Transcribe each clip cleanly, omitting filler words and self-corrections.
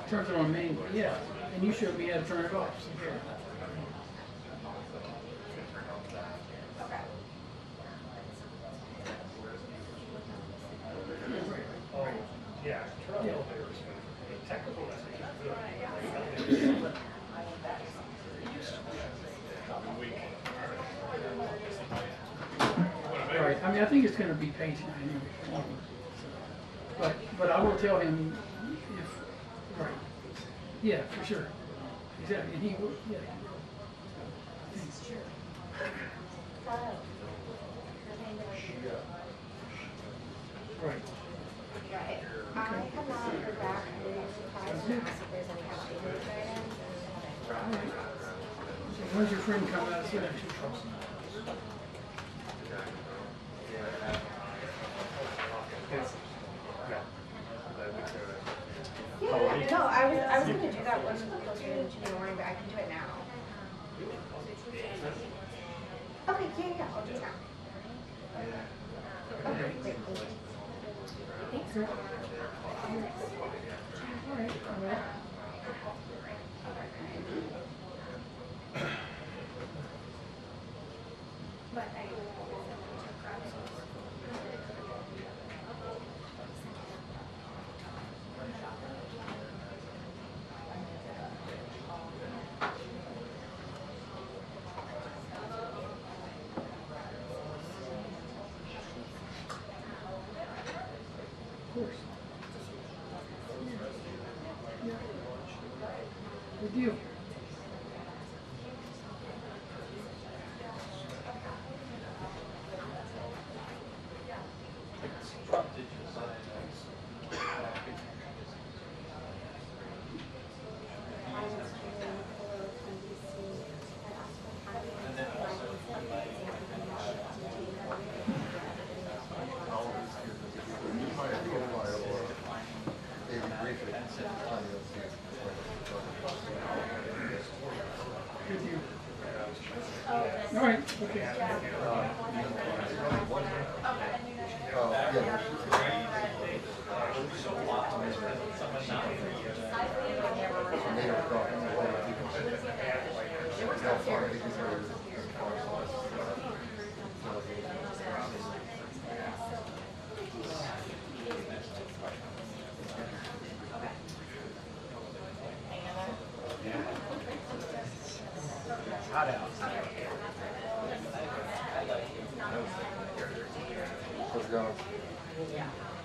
turns it on main, yeah, and you showed me how to turn it off. So yeah. Yeah, turn on the elevators. Technical message is good. Right. I mean, I think it's going to be patient anyway. But I will tell him if, right. Yeah, for sure. Exactly. And he will, yeah. Right. Right. I have not heard back. I'm really surprised to ask if there's any kind of English guidance. All right. So when's your friend come out of selection? Yeah, no, I was gonna do that one closer to the morning, but I can do it now. Okay, yeah, I'll do it now. Okay, great, thank you. Thanks. All right. All right. But I Of course. Yeah. Good deal. Good deal. All right. Okay. Hot out. How's it going?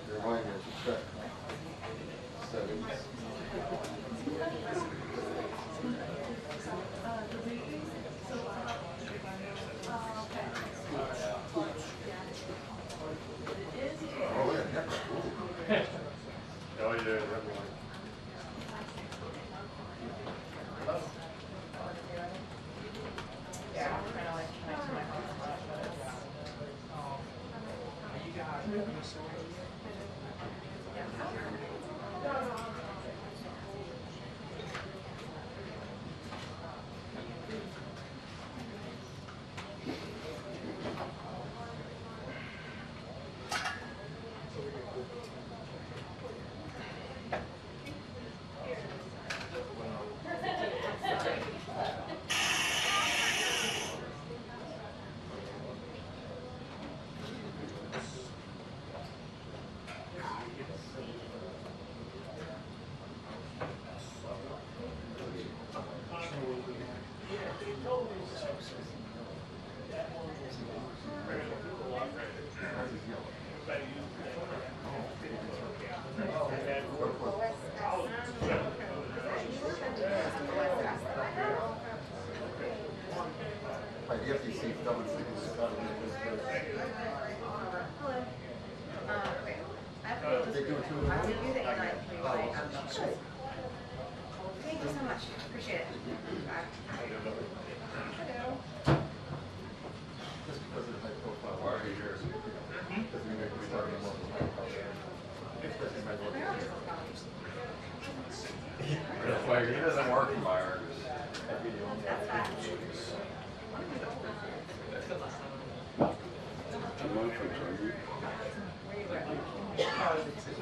Your mind is check. Settings. Oh, yeah. Oh, yeah, Thank you so much. Appreciate it. Bye. Just because of the high profile, why are you here? Doesn't mean we start anymore. Like, it doesn't work in my Argus.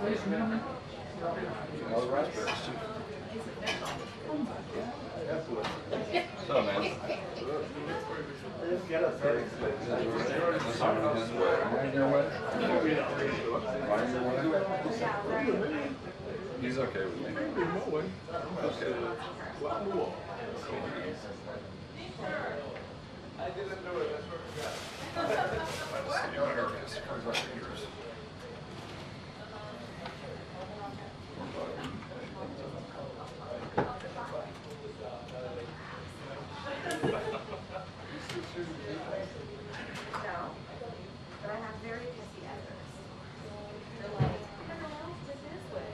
Nice, man. All the raspberries too. So, man. He's okay with me. Okay. I didn't do it. That's what we got. No, but I have very pissy editors. They're like, hello, this is way.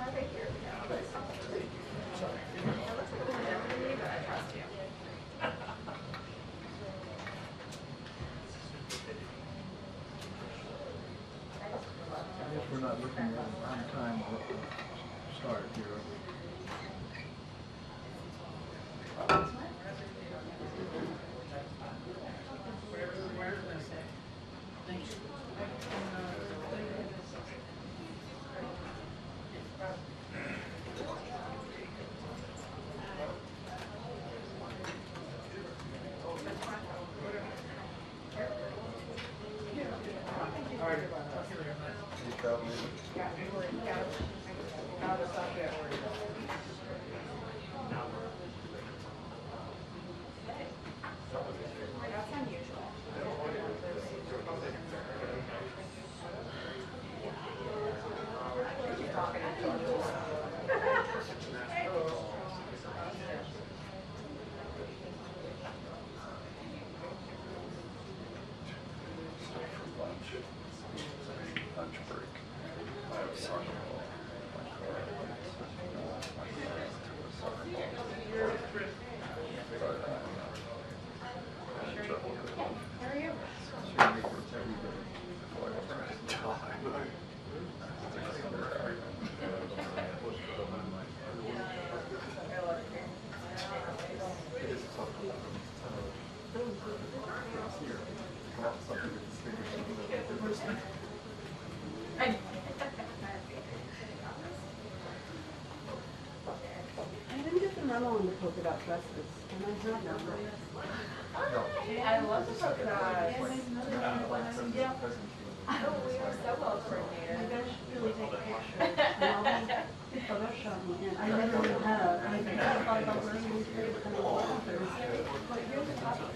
Okay, here we go. It looks like a little different to me, but I trust you. I guess we're not looking at on time to start here. That's unusual. Lunch break. I have a soccer ball. My car. My car to a soccer ball. But I'm in trouble with it. How are you? I didn't get the memo on the polka dot dresses, and I have one. I love the polka dots. Oh, we are so well You coordinated. guys should really take a picture. And I'll be photoshopping it. I literally have, I thought about wearing these things and all that. But here's the topic.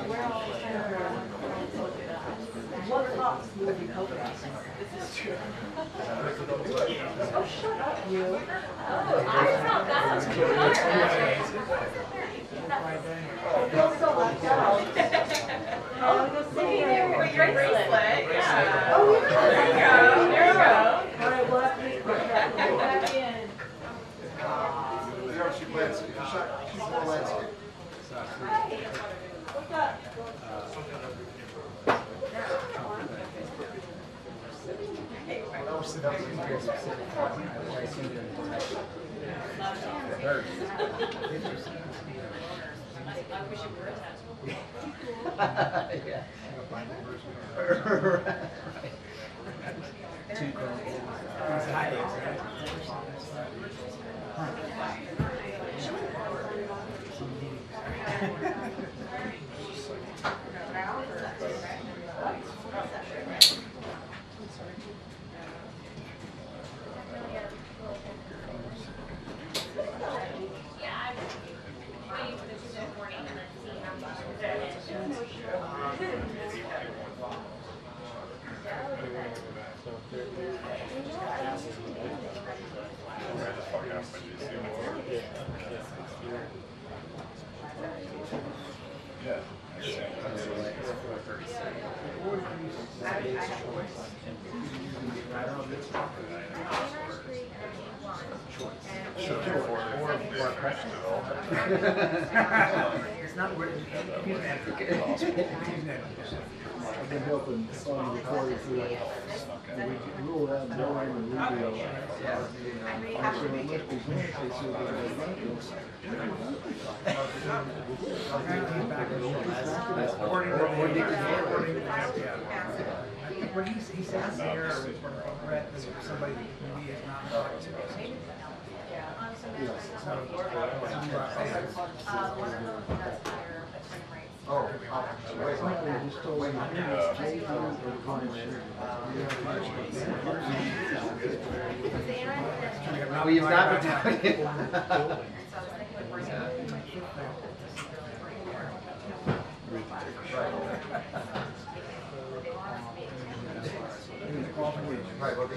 We're all kind of, what tops moving polka dots? This is true. Oh, shut up, you. Oh, I thought that was cute. I feel so left out. Oh, go see Looking there for your bracelet. Yeah. Oh, yeah. There you go. There you go. All right, we'll have to put that Back in. You know, she's more landscape. Hi. What's up? I wish it were attached. Yeah. Yeah, I'm waiting for this Tuesday morning and then see how much Yeah. It's 4:36. It's not where he's an advocate. He's an advocate. I've been helping on the recording through it. We ruled out Delaware and Rubio. I said, it must be good. They said, Apparently he's back in the last. According to the FBI. When he sits there for Brett, somebody that maybe is not talking to us. Frankly, I just told him, Well, you've not been doing it. Right, well,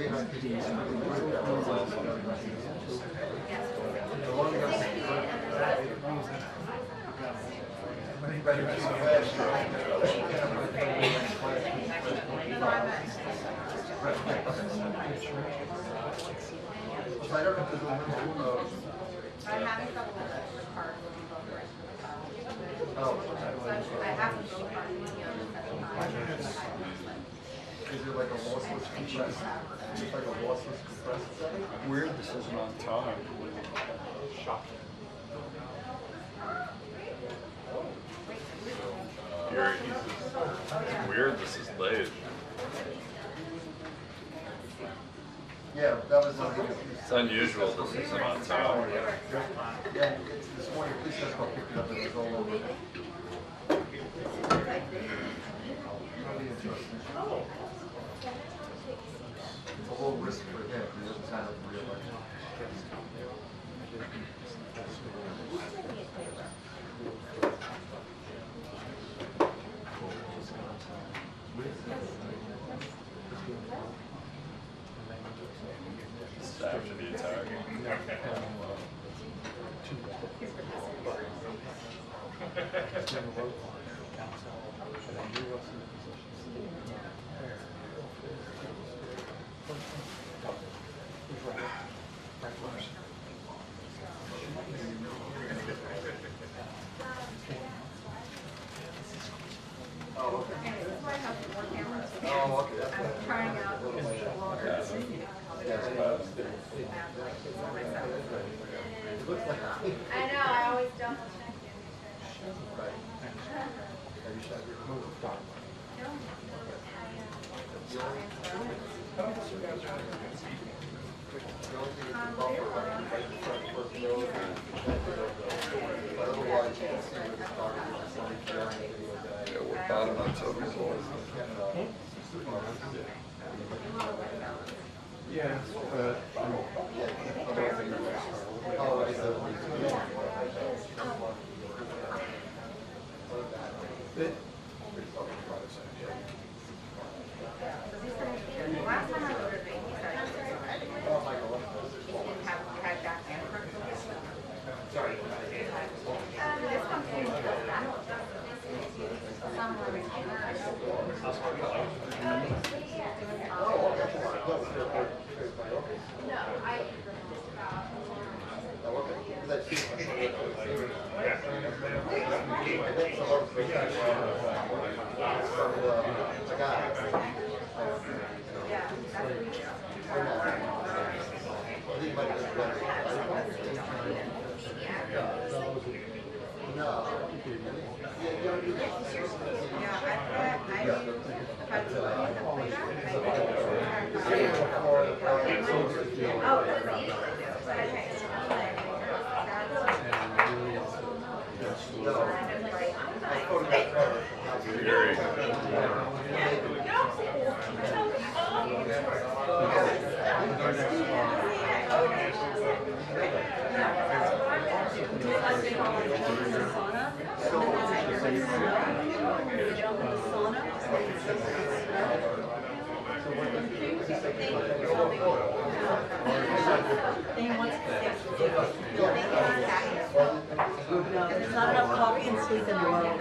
I haven't got the card with me both right now. I haven't got the card with me on the is it like a lossless compressed? Is it like a lossless compressed setting? Weird this isn't on time. Gary, it's weird this is late. Yeah, that was It's unusual this isn't on time. yeah, this morning, police just got picked up and it was all over. It's a whole risk for him. He doesn't sign up for re-election. It's after the attack. Oh, okay. This is why I have more cameras. Oh, okay, that's I'm good. trying out the water. It looks like. I know, I always double check it. Right. Have you shot your move? Otherwise, you can see what it's talking about. Yeah, we're bottom on total results. yeah, Oh, I see. Last time I ordered it, he said he didn't have back there. Sorry. This one came with that. Somewhere. No, I. Gary. No, there's not enough coffee and sleep in the world.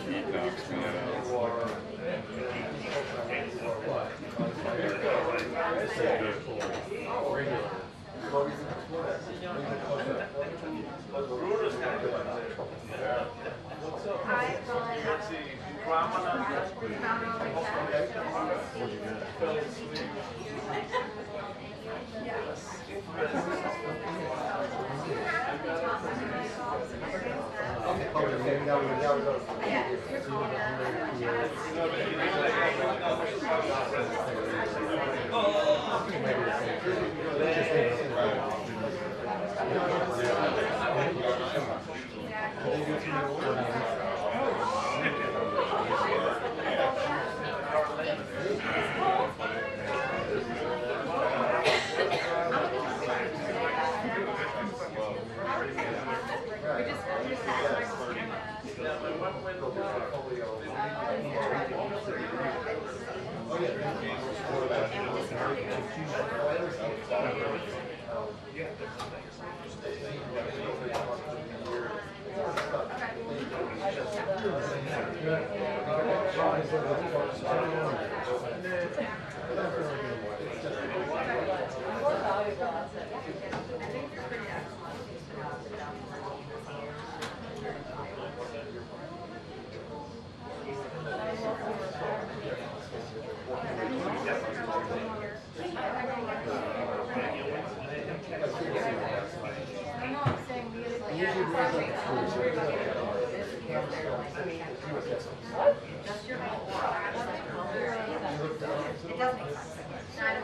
Heat knocks me I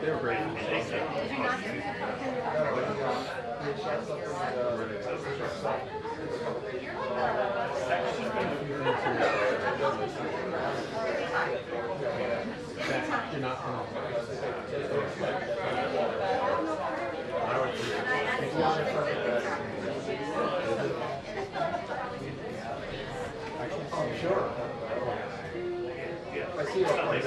They're great. You're not Oh, sure. I see it right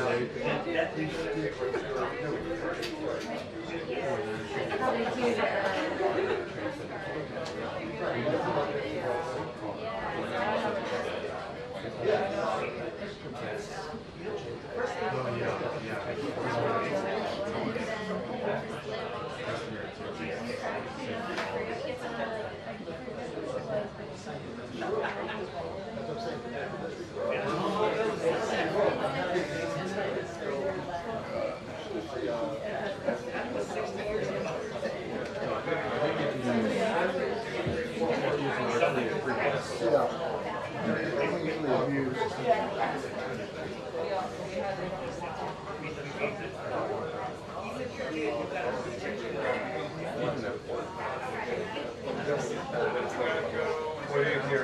What do you hear?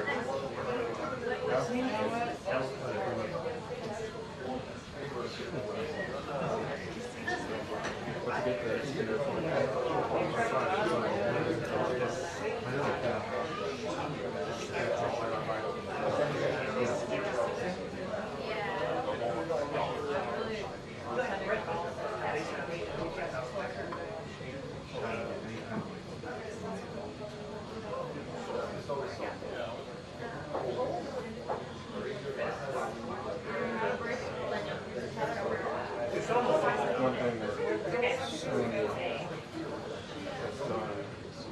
One thing that's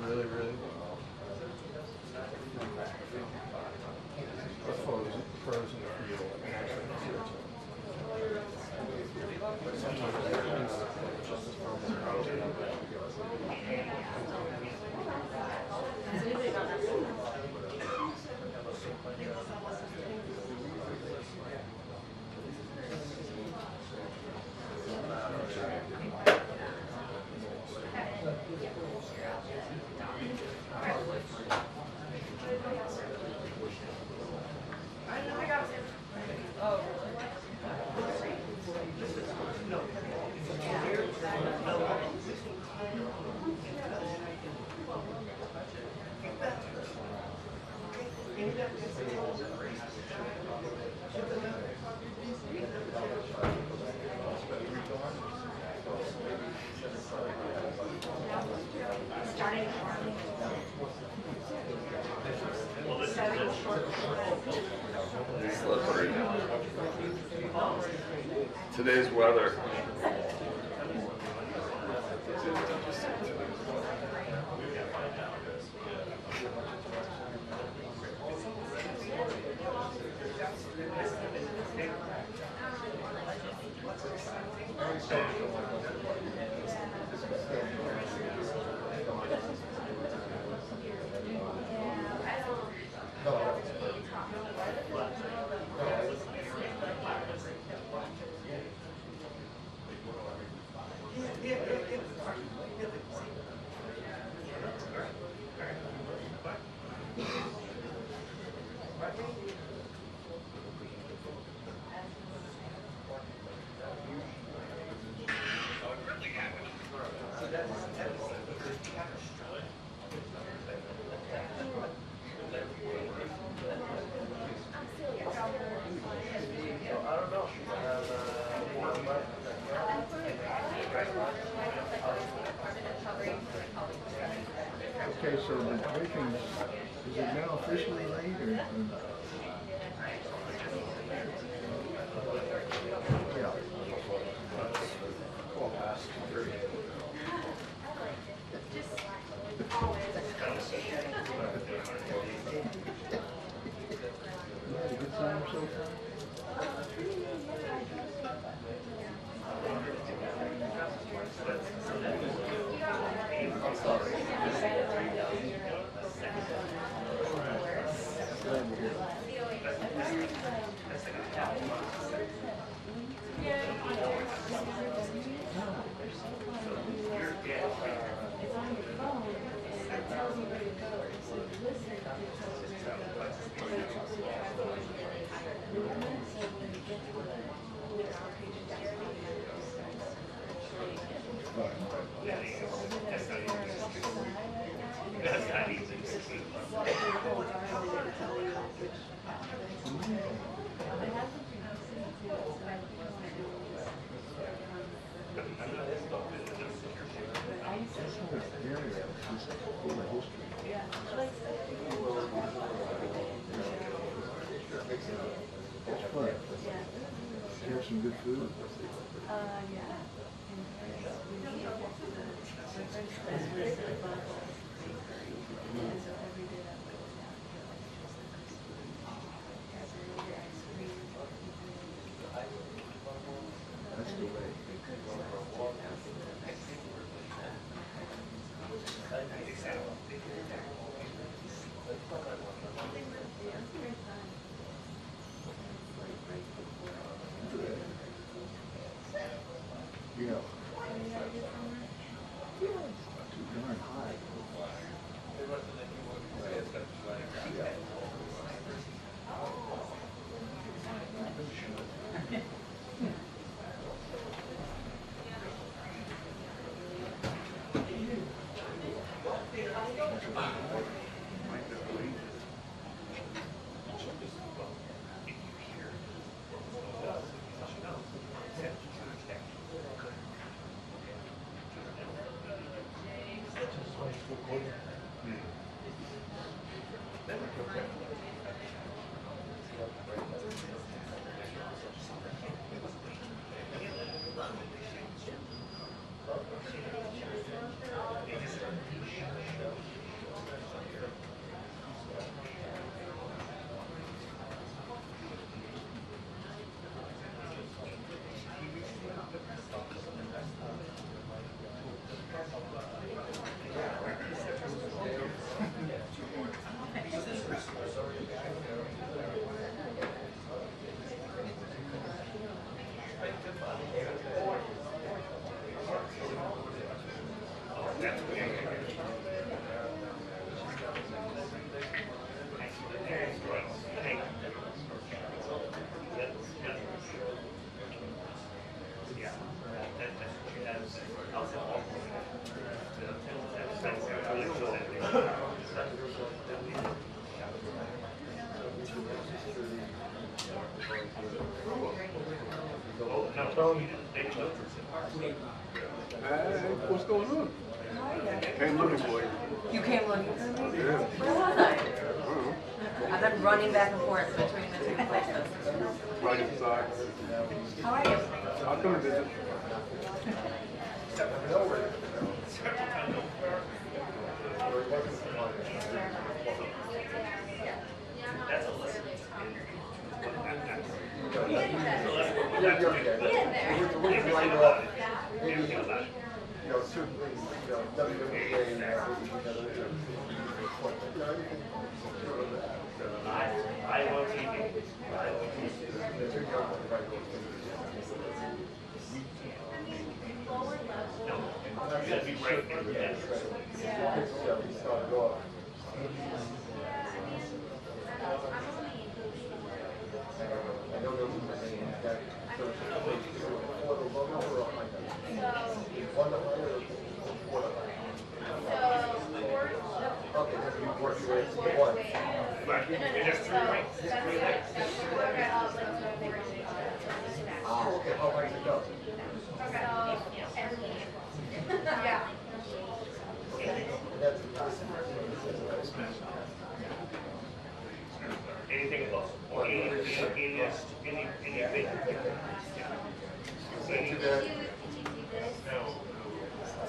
really, really well. The frozen field and actually sometimes it's just as frozen. Slippery. Today's weather. Okay, so the briefing, is it now officially late or? Yeah. You had a good time so far? I'm sorry. Glad to hear it. Here's some good food. Yeah. That's the way. Yeah. Not too darn high. Yeah. What's going on? Came looking for you. You came looking for me? Yeah. Where was I? I've been running back and forth between the two places. Right inside. How are you? I'll come and visit. Get in there. Everything about it. Everything about it. You know, certain things, you know, WWA and everything together, you know, everything sort of that. I want TV. I want TV. The two young ones, right, go No, you gotta be right there. Yeah. It's not go up. I don't know who the name is. That, so it's for the logo or a high dive? One the high or four the high? Okay, then you work your way to one. Right, and there's three ranks. Three ranks. Ah, okay, how high does it go? Yeah. And that's Anything above. Anything. say too bad.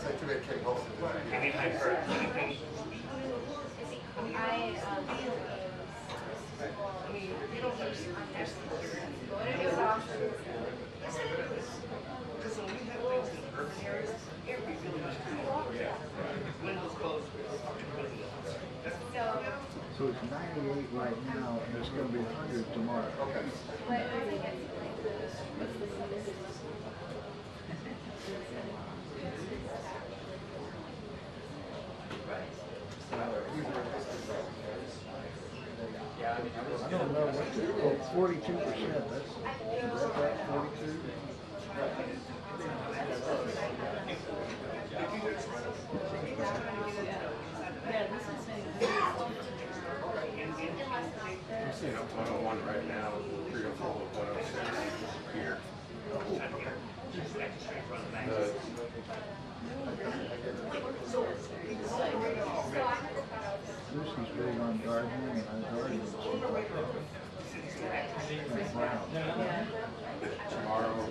Say too bad Kate Wilson. Anything for anything. So it's 98 right now, and it's going to be 100 tomorrow. Okay. I don't know what to, oh, 42%, that's, is that 42? I'm seeing a 101 right now, 304 with 106 here. Lucy's big on gardening, and I garden. Tomorrow,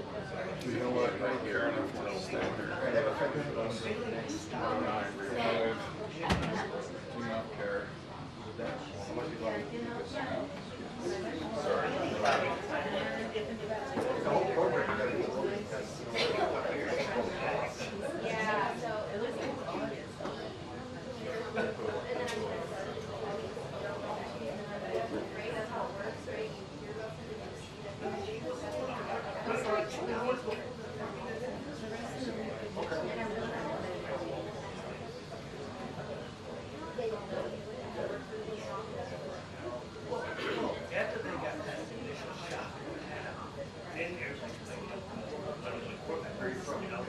you know what, right here, I don't know if stay here. 109, real do not care. The whole program, Yeah, so it looks like that's how it works, right? After they got that initial shock, then everything where you from, you know?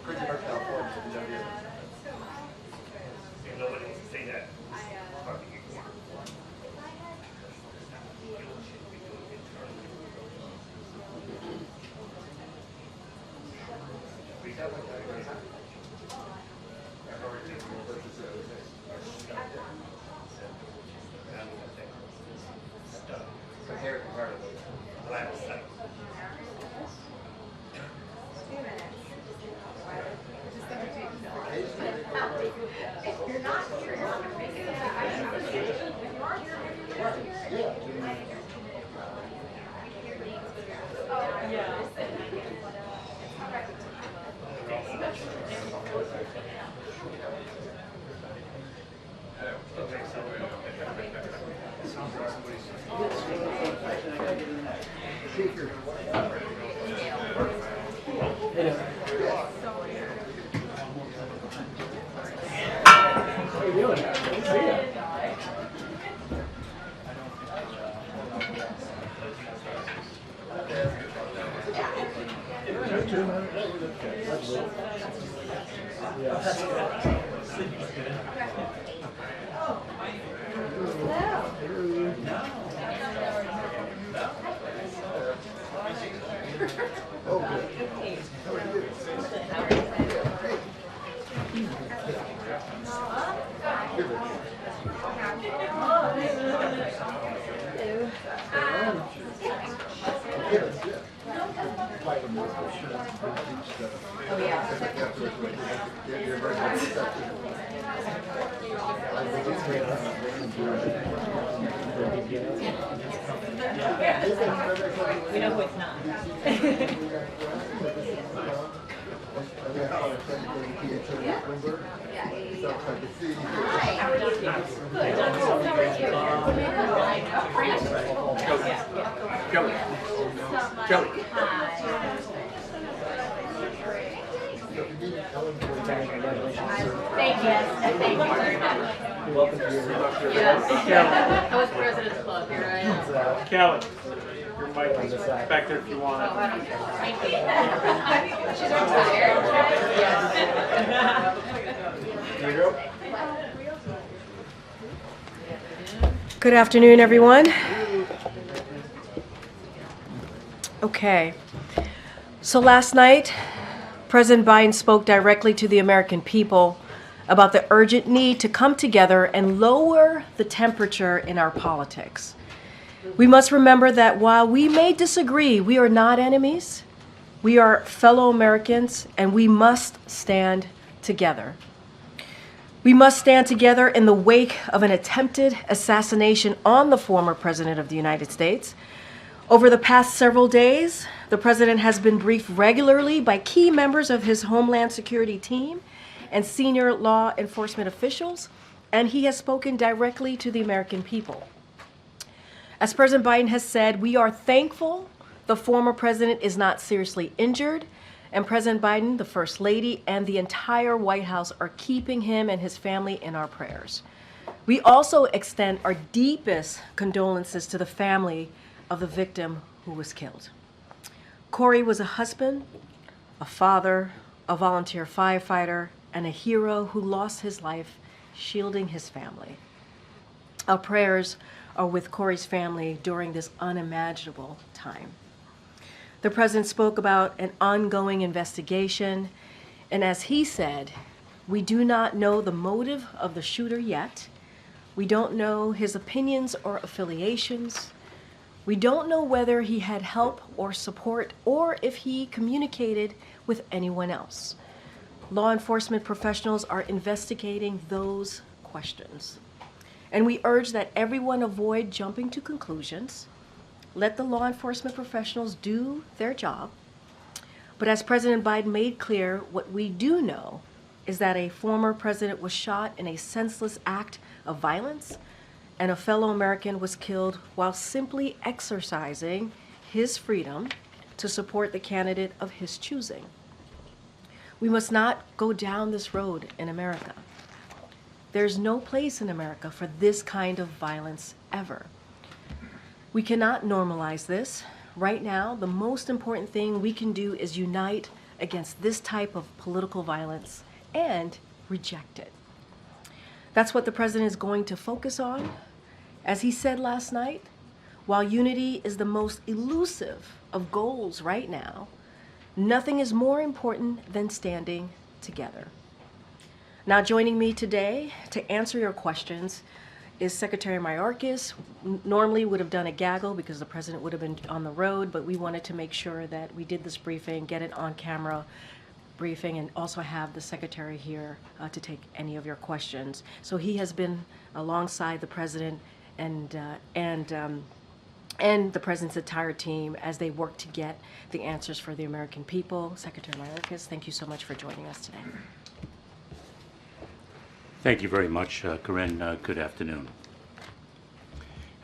pretty much California. And nobody wants to say that. Compared comparatively. Last night. 2 minutes. Occasionally, If you're not here, you're not gonna make it. If you are here, maybe you're here. Speaker. How you doing? Good to see you. Is that 2 minutes? That's it. Oh, good. How are you? Give it, yeah. Oh, yeah. We know who it's not. Joey. Joey. Thank you. Thank you very much. Welcome to your Yes. I was President's Club. Here I am. Kelly, your mic is back there if you want it. Thank you. She's right there. Here you go. Good afternoon, everyone. Okay. So last night, President Biden spoke directly to the American people about the urgent need to come together and lower the temperature in our politics. We must remember that while we may disagree, we are not enemies. We are fellow Americans, and we must stand together. We must stand together in the wake of an attempted assassination on the former President of the United States. Over the past several days, the President has been briefed regularly by key members of his Homeland Security team and senior law enforcement officials, and he has spoken directly to the American people. As President Biden has said, we are thankful the former president is not seriously injured, and President Biden, the First Lady, and the entire White House are keeping him and his family in our prayers. We also extend our deepest condolences to the family of the victim who was killed. Corey was a husband, a father, a volunteer firefighter, and a hero who lost his life shielding his family. Our prayers are with Corey's family during this unimaginable time. The president spoke about an ongoing investigation, and as he said, we do not know the motive of the shooter yet. We don't know his opinions or affiliations. We don't know whether he had help or support or if he communicated with anyone else. Law enforcement professionals are investigating those questions. And we urge that everyone avoid jumping to conclusions. Let the law enforcement professionals do their job. But as President Biden made clear, what we do know is that a former president was shot in a senseless act of violence, and a fellow American was killed while simply exercising his freedom to support the candidate of his choosing. We must not go down this road in America. There's no place in America for this kind of violence ever. We cannot normalize this. Right now, the most important thing we can do is unite against this type of political violence and reject it. That's what the president is going to focus on. As he said last night, while unity is the most elusive of goals right now, nothing is more important than standing together. Now, joining me today to answer your questions is Secretary Mayorkas. Normally would have done a gaggle because the president would have been on the road, but we wanted to make sure that we did this briefing, get it on camera briefing, and also have the secretary here to take any of your questions. So he has been alongside the president and the president's entire team as they work to get the answers for the American people. Secretary Mayorkas, thank you so much for joining us today. Thank you very much, Karine. Good afternoon.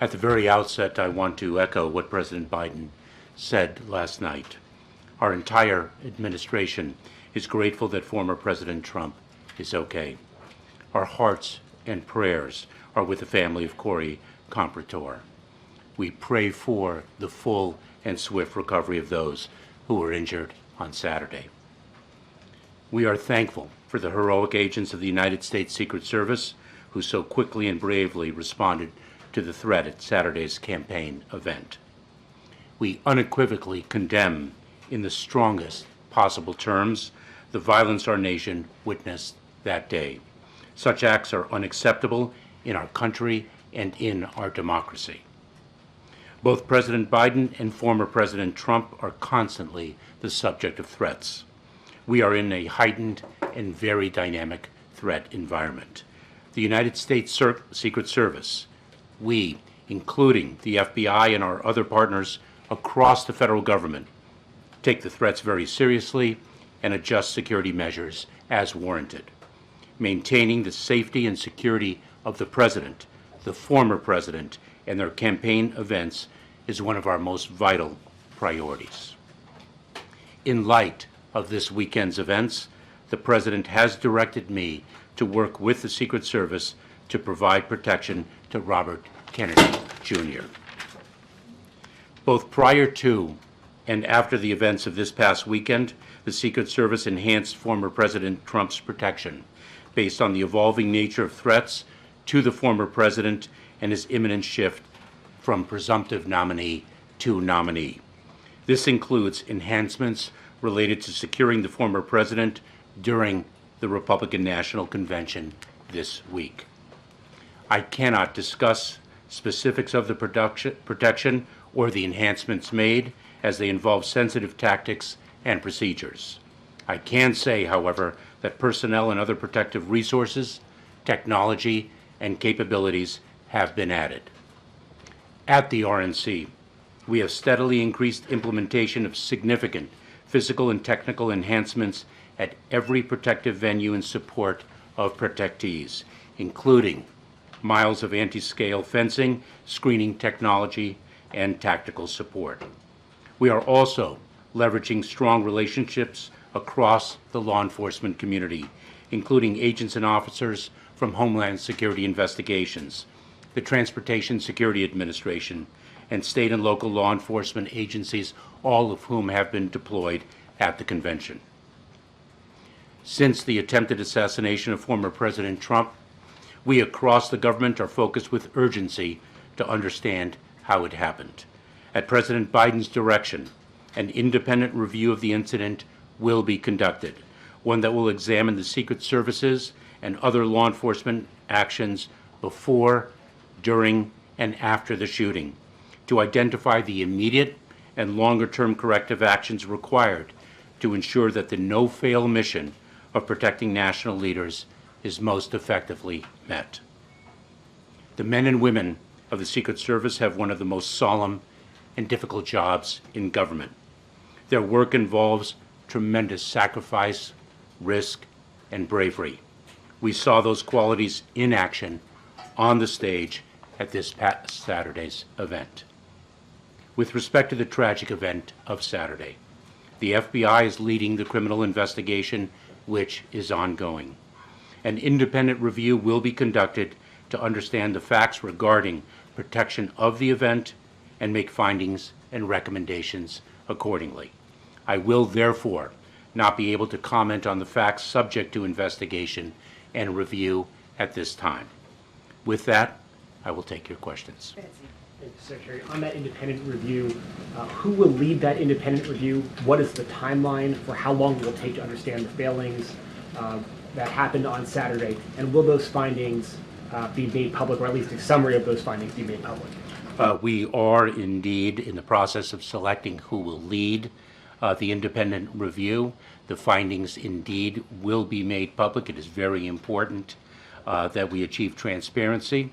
At the very outset, I want to echo what President Biden said last night. Our entire administration is grateful that former President Trump is okay. Our hearts and prayers are with the family of Corey Comprador. We pray for the full and swift recovery of those who were injured on Saturday. We are thankful for the heroic agents of the United States Secret Service who so quickly and bravely responded to the threat at Saturday's campaign event. We unequivocally condemn in the strongest possible terms the violence our nation witnessed that day. Such acts are unacceptable in our country and in our democracy. Both President Biden and former President Trump are constantly the subject of threats. We are in a heightened and very dynamic threat environment. The United States Secret Service, we, including the FBI and our other partners across the federal government, take the threats very seriously and adjust security measures as warranted. Maintaining the safety and security of the president, the former president, and their campaign events is one of our most vital priorities. In light of this weekend's events, the president has directed me to work with the Secret Service to provide protection to Robert Kennedy Jr. Both prior to and after the events of this past weekend, the Secret Service enhanced former President Trump's protection based on the evolving nature of threats to the former president and his imminent shift from presumptive nominee to nominee. This includes enhancements related to securing the former president during the Republican National Convention this week. I cannot discuss specifics of the protection or the enhancements made, as they involve sensitive tactics and procedures. I can say, however, that personnel and other protective resources, technology, and capabilities have been added. At the RNC, we have steadily increased implementation of significant physical and technical enhancements at every protective venue in support of protectees, including miles of anti-scale fencing, screening technology, and tactical support. We are also leveraging strong relationships across the law enforcement community, including agents and officers from Homeland Security Investigations, the Transportation Security Administration, and state and local law enforcement agencies, all of whom have been deployed at the convention. Since the attempted assassination of former President Trump, we across the government are focused with urgency to understand how it happened. At President Biden's direction, an independent review of the incident will be conducted, one that will examine the Secret Services and other law enforcement actions before, during, and after the shooting, to identify the immediate and longer-term corrective actions required to ensure that the no-fail mission of protecting national leaders is most effectively met. The men and women of the Secret Service have one of the most solemn and difficult jobs in government. Their work involves tremendous sacrifice, risk, and bravery. We saw those qualities in action on the stage at this past Saturday's event. With respect to the tragic event of Saturday, the FBI is leading the criminal investigation, which is ongoing. An independent review will be conducted to understand the facts regarding protection of the event and make findings and recommendations accordingly. I will therefore not be able to comment on the facts subject to investigation and review at this time. With that, I will take your questions. Thank you, Secretary. On that independent review, who will lead that independent review? What is the timeline for how long it will take to understand the failings that happened on Saturday? And will those findings be made public, or at least a summary of those findings be made public? We are indeed in the process of selecting who will lead the independent review. The findings indeed will be made public. It is very important that we achieve transparency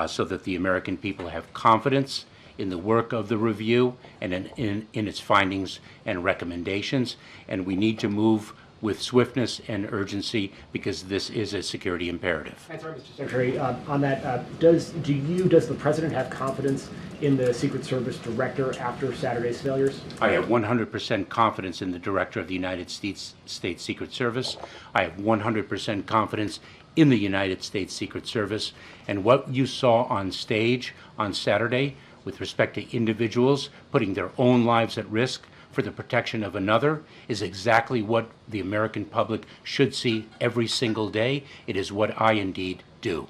so that the American people have confidence in the work of the review and in its findings and recommendations. And we need to move with swiftness and urgency because this is a security imperative. That's right, Mr. Secretary. On that, does the President have confidence in the Secret Service director after Saturday's failures? I have 100% confidence in the director of the United States Secret Service. I have 100% confidence in the United States Secret Service. And what you saw on stage on Saturday with respect to individuals putting their own lives at risk for the protection of another is exactly what the American public should see every single day. It is what I indeed do.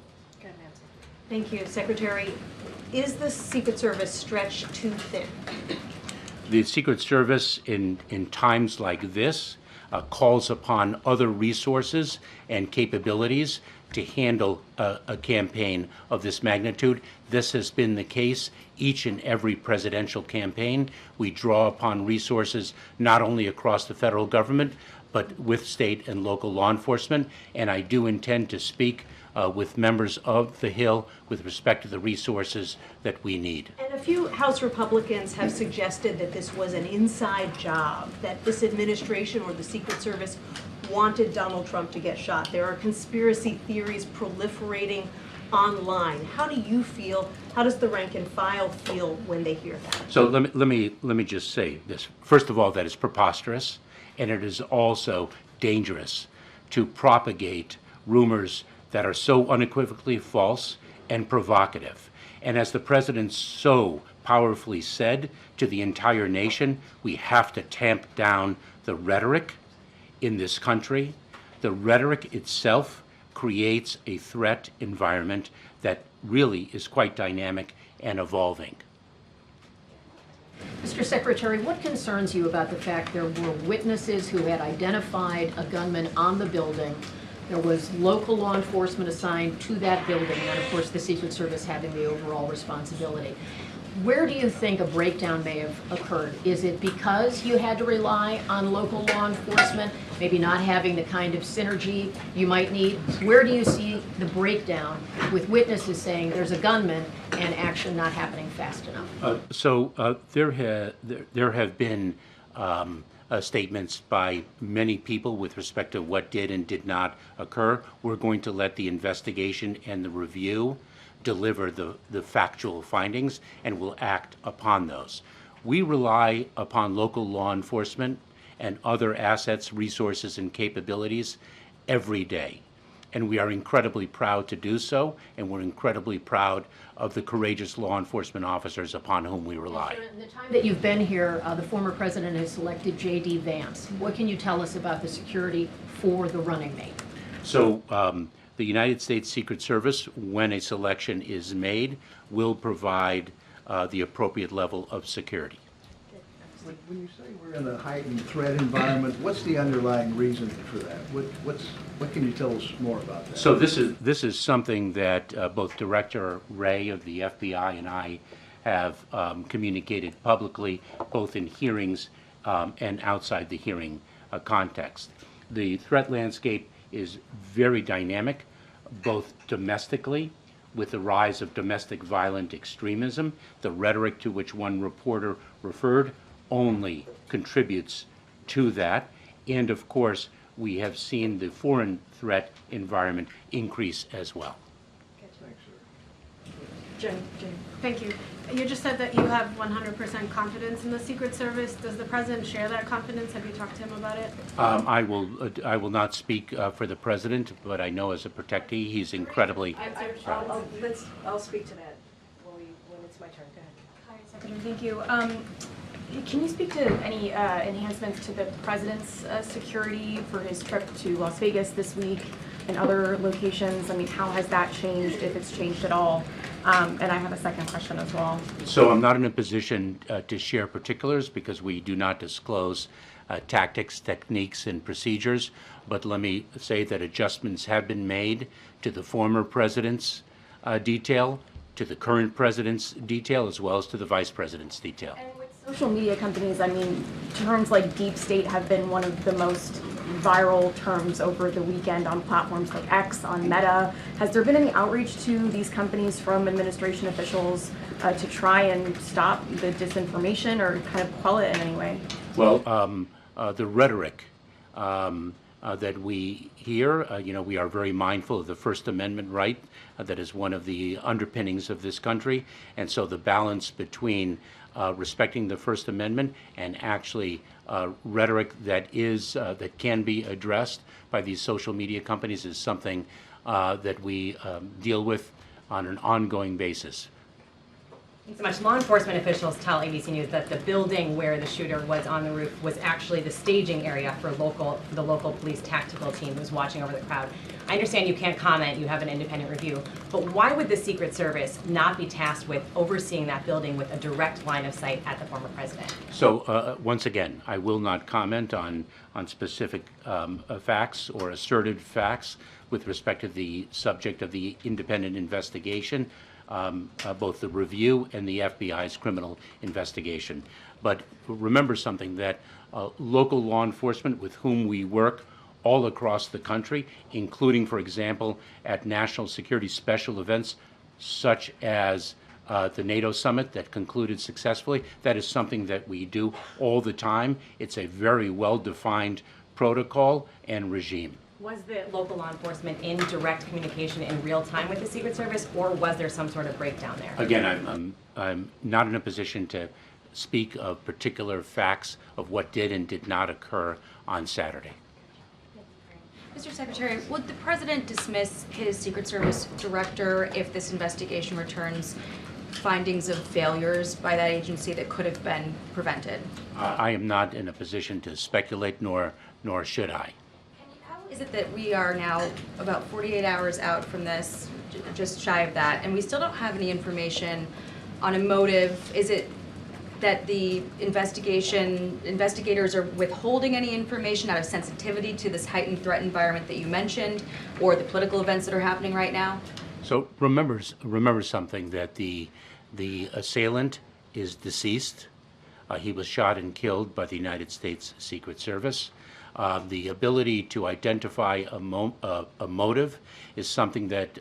Thank you, Secretary. Is the Secret Service stretched too thin? The Secret Service in times like this calls upon other resources and capabilities to handle a campaign of this magnitude. This has been the case each and every presidential campaign. We draw upon resources not only across the federal government, but with state and local law enforcement. And I do intend to speak with members of the Hill with respect to the resources that we need. And a few House Republicans have suggested that this was an inside job, that this administration or the Secret Service wanted Donald Trump to get shot. There are conspiracy theories proliferating online. How do you feel? How does the rank and file feel when they hear that? So let me just say this. First of all, that is preposterous, and it is also dangerous to propagate rumors that are so unequivocally false and provocative. And as the president so powerfully said to the entire nation, we have to tamp down the rhetoric in this country. The rhetoric itself creates a threat environment that really is quite dynamic and evolving. Mr. Secretary, what concerns you about the fact there were witnesses who had identified a gunman on the building? There was local law enforcement assigned to that building, and of course the Secret Service having the overall responsibility. Where do you think a breakdown may have occurred? Is it because you had to rely on local law enforcement, maybe not having the kind of synergy you might need? Where do you see the breakdown with witnesses saying there's a gunman and action not happening fast enough? There have been statements by many people with respect to what did and did not occur. We're going to let the investigation and the review deliver the factual findings, and will act upon those. We rely upon local law enforcement and other assets, resources, and capabilities every day. And we are incredibly proud to do so, and we're incredibly proud of the courageous law enforcement officers upon whom we rely. In the time that you've been here, the former president has selected J.D. Vance. What can you tell us about the security for the running mate? So the United States Secret Service, when a selection is made, will provide the appropriate level of security. When you say we're in a heightened threat environment, what's the underlying reason for that? What can you tell us more about that? So this is something that both Director Wray of the FBI and I have communicated publicly, both in hearings and outside the hearing context. The threat landscape is very dynamic, both domestically, with the rise of domestic violent extremism. The rhetoric to which one reporter referred only contributes to that. And of course, we have seen the foreign threat environment increase as well. Jen, thank you. You just said that you have 100% confidence in the Secret Service. Does the president share that confidence? Have you talked to him about it? I will not speak for the president, but I know as a protectee, he's incredibly. I'll speak to that when it's my turn. Go ahead. Hi, Secretary. Thank you. Can you speak to any enhancements to the president's security for his trip to Las Vegas this week and other locations? I mean, how has that changed, if it's changed at all? And I have a second question as well. So I'm not in a position to share particulars because we do not disclose tactics, techniques, and procedures. But let me say that adjustments have been made to the former president's detail, to the current president's detail, as well as to the vice president's detail. Social media companies, I mean, terms like deep state have been one of the most viral terms over the weekend on platforms like X, on Meta. Has there been any outreach to these companies from administration officials to try and stop the disinformation or kind of quell it in any way? Well, the rhetoric that we hear, we are very mindful of the First Amendment right that is one of the underpinnings of this country. And so the balance between respecting the First Amendment and actually rhetoric that can be addressed by these social media companies is something that we deal with on an ongoing basis. Thanks so much. Law enforcement officials tell ABC News that the building where the shooter was on the roof was actually the staging area for the local police tactical team who was watching over the crowd. I understand you can't comment, you have an independent review, but why would the Secret Service not be tasked with overseeing that building with a direct line of sight at the former president? So once again, I will not comment on specific facts or asserted facts, with respect to the subject of the independent investigation, both the review and the FBI's criminal investigation. But remember something, that local law enforcement with whom we work all across the country, including, for example, at national security special events such as the NATO summit that concluded successfully. That is something that we do all the time. It's a very well-defined protocol and regime. Was the local law enforcement in direct communication in real time with the Secret Service, or was there some sort of breakdown there? Again, I'm not in a position to speak of particular facts of what did and did not occur on Saturday. Mr. Secretary, would the President dismiss his Secret Service director if this investigation returns findings of failures by that agency that could have been prevented? I am not in a position to speculate, nor should I. How is it that we are now about 48 hours out from this, just shy of that, and we still don't have any information on a motive? Is it that the investigators are withholding any information out of sensitivity to this heightened threat environment that you mentioned, or the political events that are happening right now? So remember something, that the assailant is deceased. He was shot and killed by the United States Secret Service. The ability to identify a motive is something that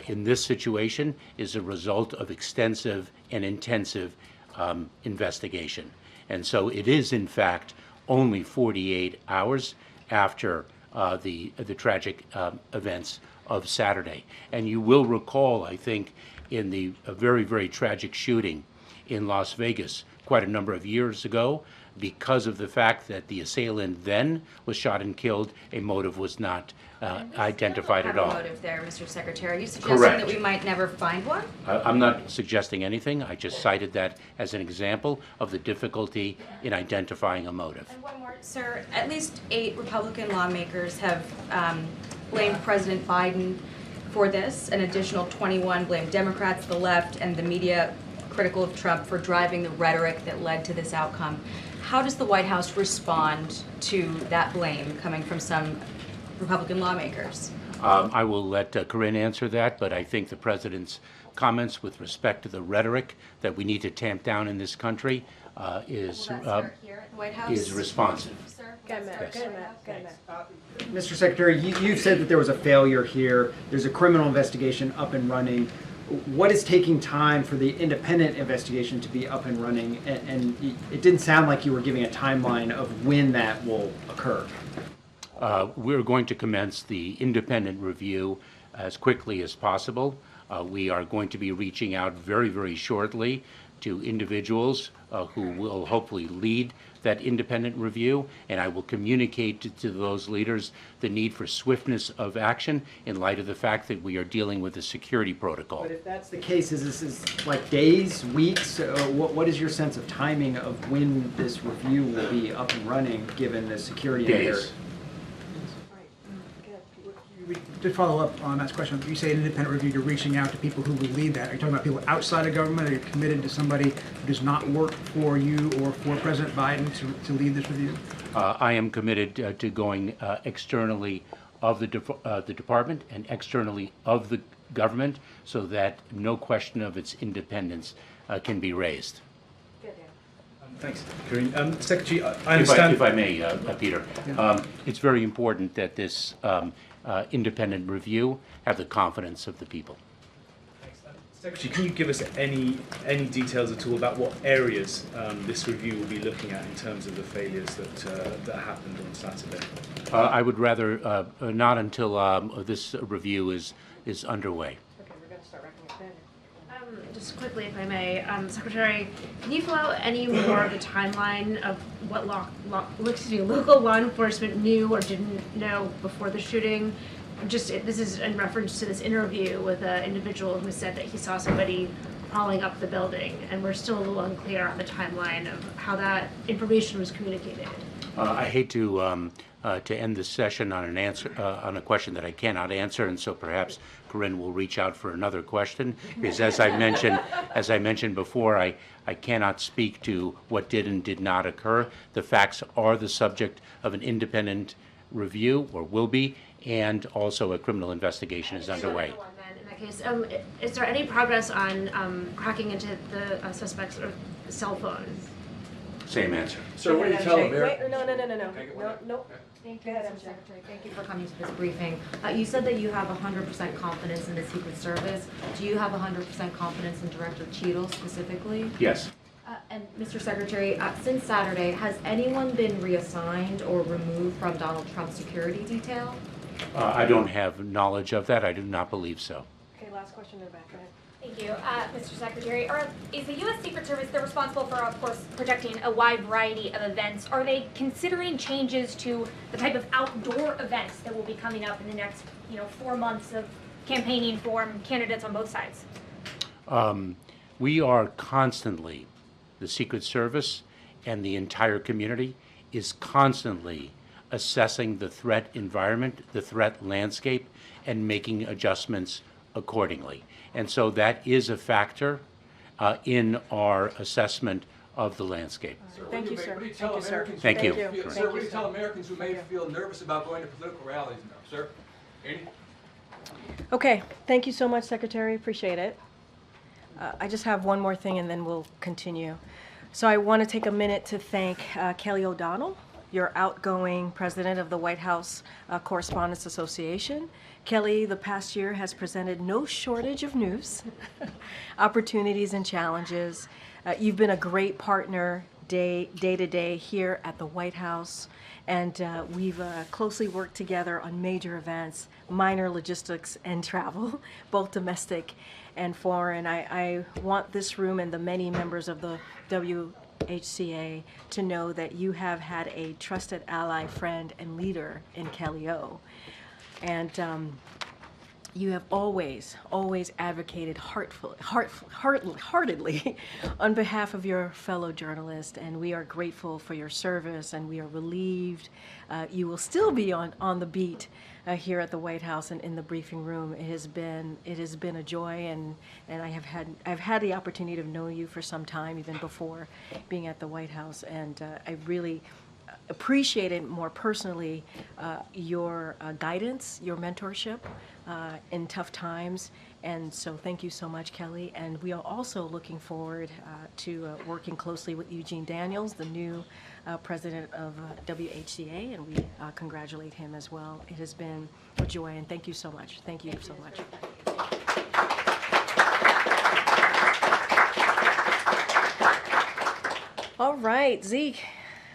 in this situation is a result of extensive and intensive investigation. And so it is, in fact, only 48 hours after the tragic events of Saturday. And you will recall, I think, in the very, very tragic shooting in Las Vegas quite a number of years ago, because of the fact that the assailant then was shot and killed, a motive was not identified at all. Have a motive there, Mr. Secretary. Are you suggesting Correct. that we might never find one? I'm not suggesting anything. I just cited that as an example of the difficulty in identifying a motive. And one more, sir. At least 8 Republican lawmakers have blamed President Biden for this. An additional 21 blamed Democrats, the left, and the media critical of Trump for driving the rhetoric that led to this outcome. How does the White House respond to that blame coming from some Republican lawmakers? I will let Karine answer that, but I think the President's comments with respect to the rhetoric that we need to tamp down in this country is responsive. Mr. Secretary, you've said that there was a failure here. There's a criminal investigation up and running. What is taking time for the independent investigation to be up and running? And it didn't sound like you were giving a timeline of when that will occur. We're going to commence the independent review as quickly as possible. We are going to be reaching out very, very shortly to individuals who will hopefully lead that independent review, and I will communicate to those leaders the need for swiftness of action in light of the fact that we are dealing with a security protocol. But if that's the case, is this like days, weeks? What is your sense of timing of when this review will be up and running, given the security in the area? Days. To follow up on that question, you say an independent review, you're reaching out to people who will lead that. Are you talking about people outside of government? Are you committed to somebody who does not work for you or for President Biden to lead this review? I am committed to going externally of the department and externally of the government so that no question of its independence can be raised. Thanks, Karine. Secretary, I understand... If I may, Peter, it's very important that this independent review have the confidence of the people. Secretary, can you give us any details at all about what areas this review will be looking at in terms of the failures that happened on Saturday? I would rather not until this review is underway. Okay, we're going to start wrapping up then. Just quickly, if I may, Secretary, can you fill out any more of the timeline of what local law enforcement knew or didn't know before the shooting? This is in reference to this interview with an individual who said that he saw somebody crawling up the building, and we're still a little unclear on the timeline of how that information was communicated. I hate to end this session on an answer on a question that I cannot answer, and so perhaps Karine will reach out for another question. Because as I mentioned before, I cannot speak to what did and did not occur. The facts are the subject of an independent review, or will be, and also a criminal investigation is underway. In that case, is there any progress on cracking into the suspect's cell phone? Same answer. Sir, what do you tell Americans? Wait, no. Thank you, Madam Secretary. Thank you for coming to this briefing. You said that you have 100% confidence in the Secret Service. Do you have 100% confidence in Director Cheadle specifically? Yes. And Mr. Secretary, since Saturday, has anyone been reassigned or removed from Donald Trump's security detail? I don't have knowledge of that. I do not believe so. Okay, last question in the back. Go ahead. Thank you, Mr. Secretary. Is the U.S. Secret Service, they're responsible for, of course, protecting a wide variety of events. Are they considering changes to the type of outdoor events that will be coming up in the next, 4 months of campaigning for candidates on both sides? We are constantly, the Secret Service and the entire community is constantly assessing the threat environment, the threat landscape, and making adjustments accordingly. And so that is a factor in our assessment of the landscape. Thank you, sir. What do you tell Americans? Thank you. Sir, what do you tell Americans who may feel nervous about going to political rallies now, sir? Any? Okay, thank you so much, Secretary. Appreciate it. I just have one more thing and then we'll continue. So I want to take a minute to thank Kelly O'Donnell, your outgoing president of the White House Correspondents Association. Kelly, the past year has presented no shortage of news, opportunities and challenges. You've been a great partner day to day here at the White House, and we've closely worked together on major events, minor logistics and travel, both domestic and foreign. I want this room and the many members of the WHCA to know that you have had a trusted ally, friend, and leader in Kelly O. And you have always advocated heartedly on behalf of your fellow journalists, and we are grateful for your service, and we are relieved you will still be on the beat here at the White House and in the briefing room. It has been a joy, and I've had the opportunity to know you for some time, even before being at the White House, and I really appreciated more personally your guidance, your mentorship in tough times. And so thank you so much, Kelly. And we are also looking forward to working closely with Eugene Daniels, the new president of WHCA, and we congratulate him as well. It has been a joy, and thank you so much. Thank you so much. All right, Zeke,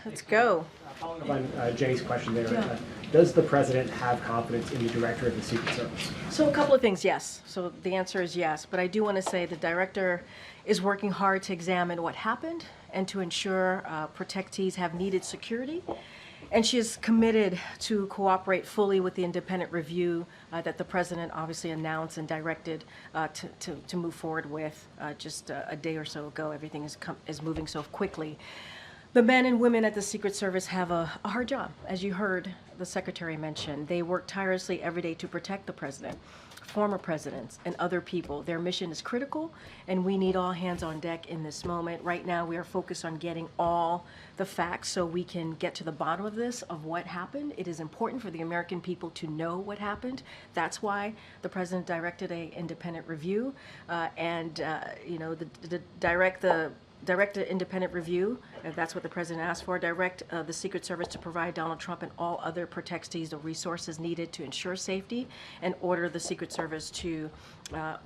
let's go. Following up on Jenny's question there, does the president have confidence in the director of the Secret Service? So a couple of things, yes. So the answer is yes, but I do want to say the director is working hard to examine what happened and to ensure protectees have needed security. And she is committed to cooperate fully with the independent review that the president obviously announced and directed to move forward with just a day or so ago. Everything is moving so quickly. The men and women at the Secret Service have a hard job. As you heard the Secretary mention, they work tirelessly every day to protect the president, former presidents, and other people. Their mission is critical, and we need all hands on deck in this moment. Right now, we are focused on getting all the facts so we can get to the bottom of this, of what happened. It is important for the American people to know what happened. That's why the president directed an independent review, direct an independent review, if that's what the president asked for, direct the Secret Service to provide Donald Trump and all other protectees the resources needed to ensure safety, and order the Secret Service to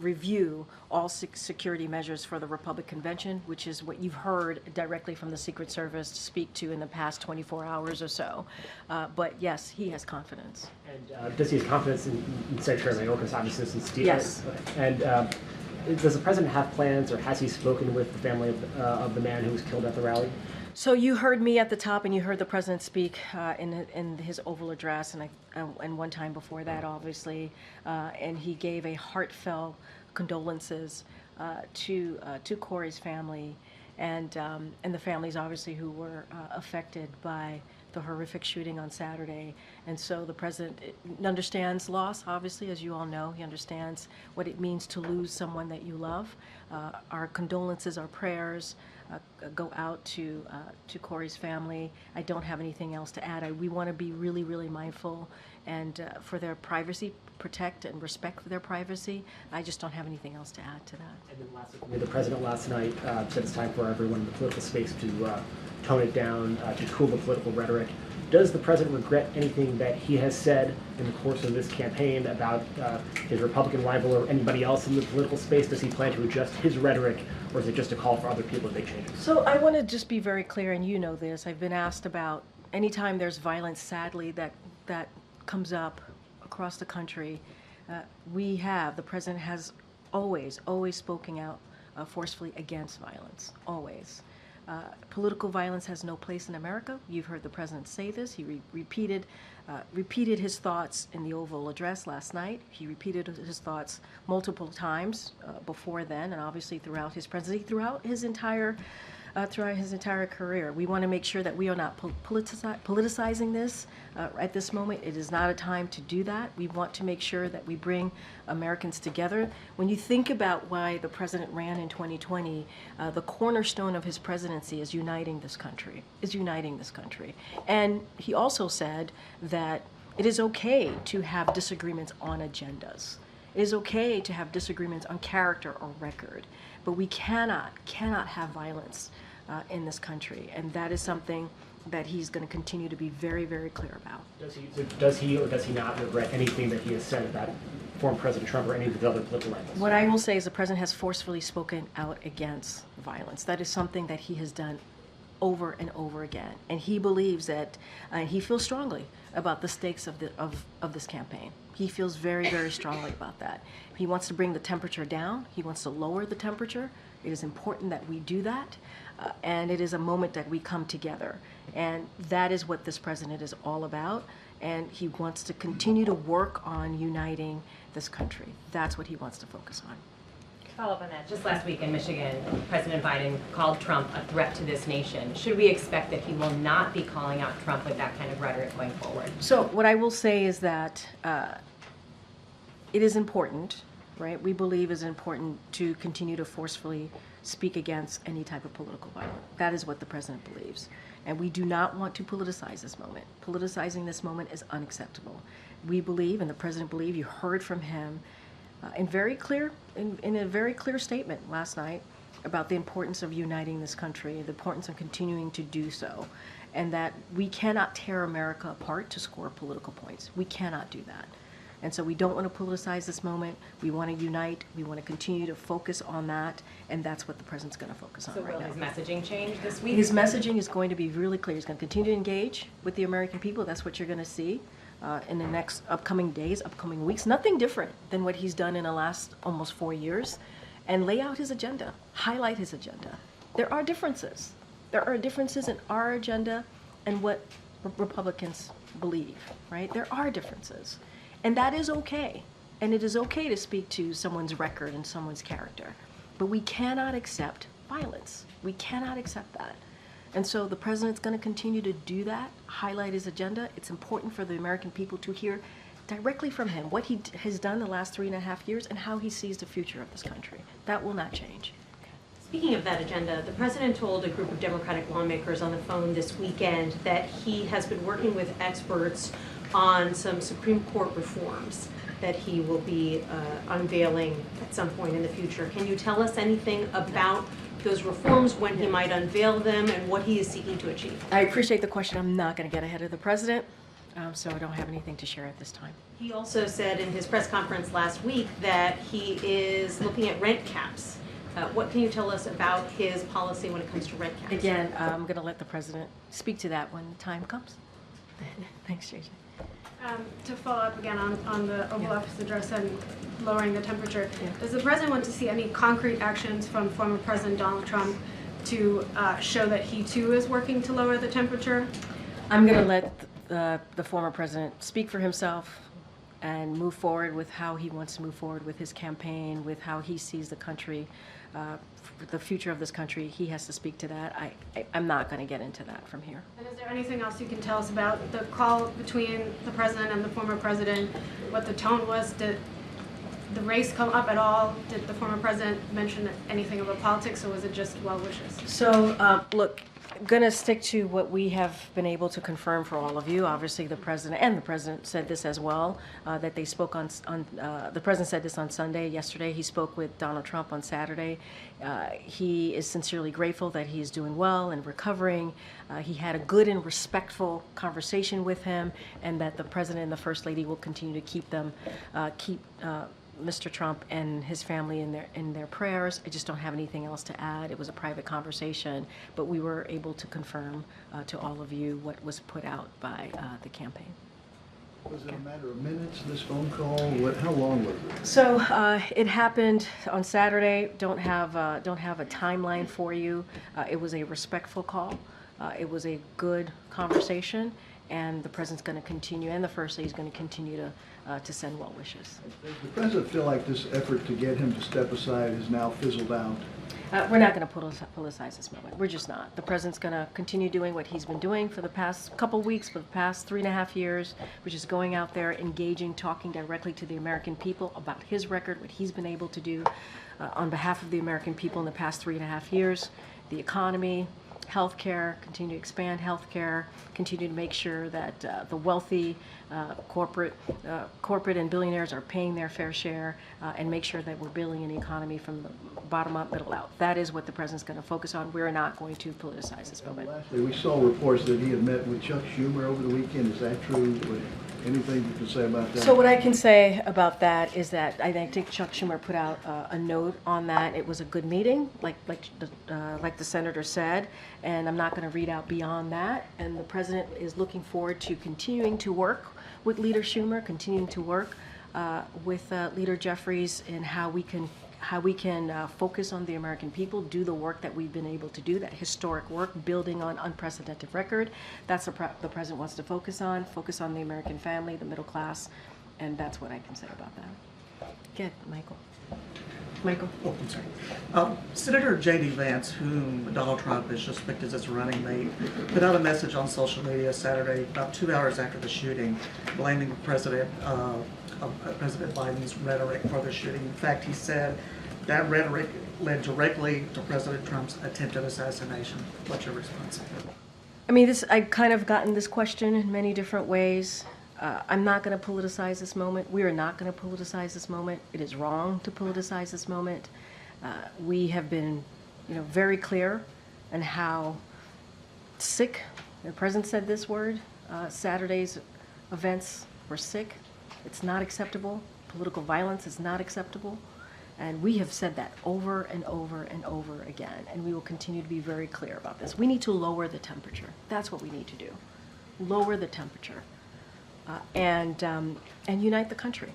review all security measures for the Republic Convention, which is what you've heard directly from the Secret Service speak to in the past 24 hours or so. But yes, he has confidence. And does he have confidence in Secretary Mayorkas, obviously, since Yes. And does the president have plans, or has he spoken with the family of the man who was killed at the rally? So you heard me at the top, and you heard the president speak in his Oval Address, and one time before that, obviously, and he gave a heartfelt condolences to Corey's family, and the families obviously who were affected by the horrific shooting on Saturday. And so the president understands loss, obviously, as you all know. He understands what it means to lose someone that you love. Our condolences, our prayers go out to Corey's family. I don't have anything else to add. We want to be really, really mindful and for their privacy, protect and respect their privacy. I just don't have anything else to add to that. And then lastly, the president last night said it's time for everyone in the political space to tone it down, to cool the political rhetoric. Does the president regret anything that he has said in the course of this campaign about his Republican rival or anybody else in the political space? Does he plan to adjust his rhetoric, or is it just a call for other people to make changes? So I want to just be very clear, and you know this. I've been asked about anytime there's violence, sadly, that comes up across the country. The president has always spoken out forcefully against violence, always. Political violence has no place in America. You've heard the president say this. He repeated his thoughts in the Oval Address last night. He repeated his thoughts multiple times before then, and obviously throughout his presidency, throughout his entire career. We want to make sure that we are not politicizing this at this moment. It is not a time to do that. We want to make sure that we bring Americans together. When you think about why the president ran in 2020, the cornerstone of his presidency is uniting this country. And he also said that it is okay to have disagreements on agendas. It is okay to have disagreements on character or record, but we cannot have violence in this country, and that is something that he's going to continue to be very, very clear about. Does he or does he not regret anything that he has said about former President Trump or any of the other political rivals? What I will say is the president has forcefully spoken out against violence. That is something that he has done over and over again, and he believes that he feels strongly about the stakes of this campaign. He feels very, very strongly about that. He wants to bring the temperature down. He wants to lower the temperature. It is important that we do that, and it is a moment that we come together, and that is what this president is all about, and he wants to continue to work on uniting this country. That's what he wants to focus on. Follow up on that. Just last week in Michigan, President Biden called Trump a threat to this nation. Should we expect that he will not be calling out Trump with that kind of rhetoric going forward? So what I will say is that it is important, right? We believe it's important to continue to forcefully speak against any type of political violence. That is what the president believes. And we do not want to politicize this moment. Politicizing this moment is unacceptable. We believe, and the president believes, you heard from him, in a very clear statement last night about the importance of uniting this country, the importance of continuing to do so, and that we cannot tear America apart to score political points. We cannot do that. And so we don't want to politicize this moment. We want to unite. We want to continue to focus on that, and that's what the president's going to focus on right now. So will his messaging change this week? His messaging is going to be really clear. He's going to continue to engage with the American people. That's what you're going to see in the next upcoming days, upcoming weeks. Nothing different than what he's done in the last almost 4 years, and lay out his agenda, highlight his agenda. There are differences. There are differences in our agenda and what Republicans believe, right? There are differences. And that is okay. And it is okay to speak to someone's record and someone's character. But we cannot accept violence. We cannot accept that. And so the president's going to continue to do that, highlight his agenda. It's important for the American people to hear directly from him what he has done the last 3.5 years and how he sees the future of this country. That will not change. Speaking of that agenda, the president told a group of Democratic lawmakers on the phone this weekend that he has been working with experts on some Supreme Court reforms that he will be unveiling at some point in the future. Can you tell us anything about those reforms, when he might unveil them, and what he is seeking to achieve? I appreciate the question. I'm not going to get ahead of the president, so I don't have anything to share at this time. He also said in his press conference last week that he is looking at rent caps. What can you tell us about his policy when it comes to rent caps? Again, I'm going to let the president speak to that when the time comes. Thanks, JJ. To follow up again on the Oval Office address and lowering the temperature, does the president want to see any concrete actions from former President Donald Trump to show that he too is working to lower the temperature? I'm going to let the former president speak for himself and move forward with how he wants to move forward with his campaign, with how he sees the country, the future of this country. He has to speak to that. I'm not going to get into that from here. And is there anything else you can tell us about the call between the president and the former president, what the tone was? the race come up at all? Did the former president mention anything about politics, or was it just well wishes? So, look, going to stick to what we have been able to confirm for all of you. Obviously, the president said this as well, that they spoke on the president said this on Sunday. Yesterday, he spoke with Donald Trump on Saturday. He is sincerely grateful that he is doing well and recovering. He had a good and respectful conversation with him, and that the president and the first lady will continue to keep Mr. Trump and his family in their prayers. I just don't have anything else to add. It was a private conversation, but we were able to confirm to all of you what was put out by the campaign. Was it a matter of minutes, this phone call? How long was it? So it happened on Saturday. Don't have a timeline for you. It was a respectful call. It was a good conversation, and the president's going to continue, and the first lady's going to continue to send well wishes. Does the president feel like this effort to get him to step aside has now fizzled out? We're not going to politicize this moment. We're just not. The president's going to continue doing what he's been doing for the past couple weeks, for the past 3.5 years, which is going out there, engaging, talking directly to the American people about his record, what he's been able to do on behalf of the American people in the past 3.5 years, the economy, healthcare, continue to expand healthcare, continue to make sure that the wealthy corporate and billionaires are paying their fair share, and make sure that we're building an economy from the bottom up, middle out. That is what the president's going to focus on. We're not going to politicize this moment. Lastly, we saw reports that he had met with Chuck Schumer over the weekend. Is that true? Anything you can say about that? So what I can say about that is that I think Chuck Schumer put out a note on that. It was a good meeting, like the senator said, and I'm not going to read out beyond that. And the president is looking forward to continuing to work with Leader Schumer, continuing to work with Leader Jeffries in how we can focus on the American people, do the work that we've been able to do, that historic work, building on unprecedented record. That's the president wants to focus on the American family, the middle class, and that's what I can say about that. Good, Michael. Oh, I'm sorry. Senator J.D. Vance, whom Donald Trump has just picked as his running mate, put out a message on social media Saturday, about 2 hours after the shooting, blaming President Biden's rhetoric for the shooting. In fact, he said that rhetoric led directly to President Trump's attempted assassination. What's your response? I mean, I've kind of gotten this question in many different ways. I'm not going to politicize this moment. We are not going to politicize this moment. It is wrong to politicize this moment. We have been, very clear on how sick. The president said this word. Saturday's events were sick. It's not acceptable. Political violence is not acceptable. And we have said that over and over and over again. And we will continue to be very clear about this. We need to lower the temperature. That's what we need to do. Lower the temperature. And unite the country.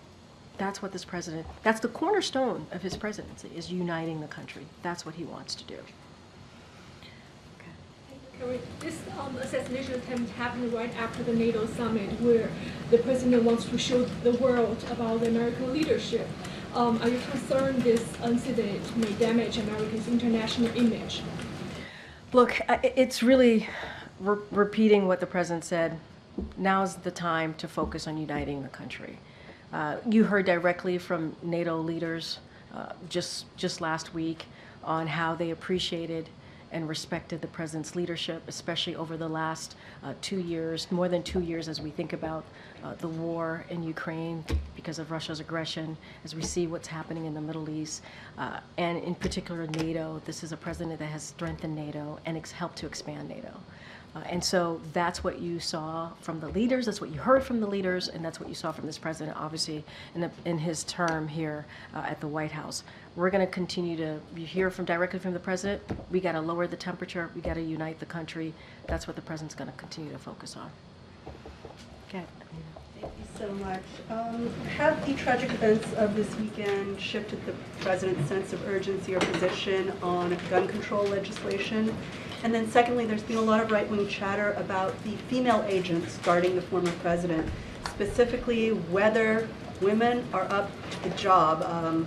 That's what that's the cornerstone of his presidency, is uniting the country. That's what he wants to do. This assassination attempt happened right after the NATO summit, where the president wants to show the world about the American leadership. Are you concerned this incident may damage America's international image? Look, it's really repeating what the president said. Now's the time to focus on uniting the country. You heard directly from NATO leaders just last week on how they appreciated and respected the president's leadership, especially over the last 2 years, more than 2 years, as we think about the war in Ukraine because of Russia's aggression, as we see what's happening in the Middle East, and in particular NATO. This is a president that has strengthened NATO and helped to expand NATO. And so that's what you saw from the leaders, that's what you heard from the leaders, and that's what you saw from this president, obviously, in his term here at the White House. We're going to continue to hear directly from the president. We got to lower the temperature. We got to unite the country. That's what the president's going to continue to focus on. Okay. Thank you so much. Have the tragic events of this weekend shifted the president's sense of urgency or position on gun control legislation? And then secondly, there's been a lot of right-wing chatter about the female agents guarding the former president, specifically whether women are up to the job.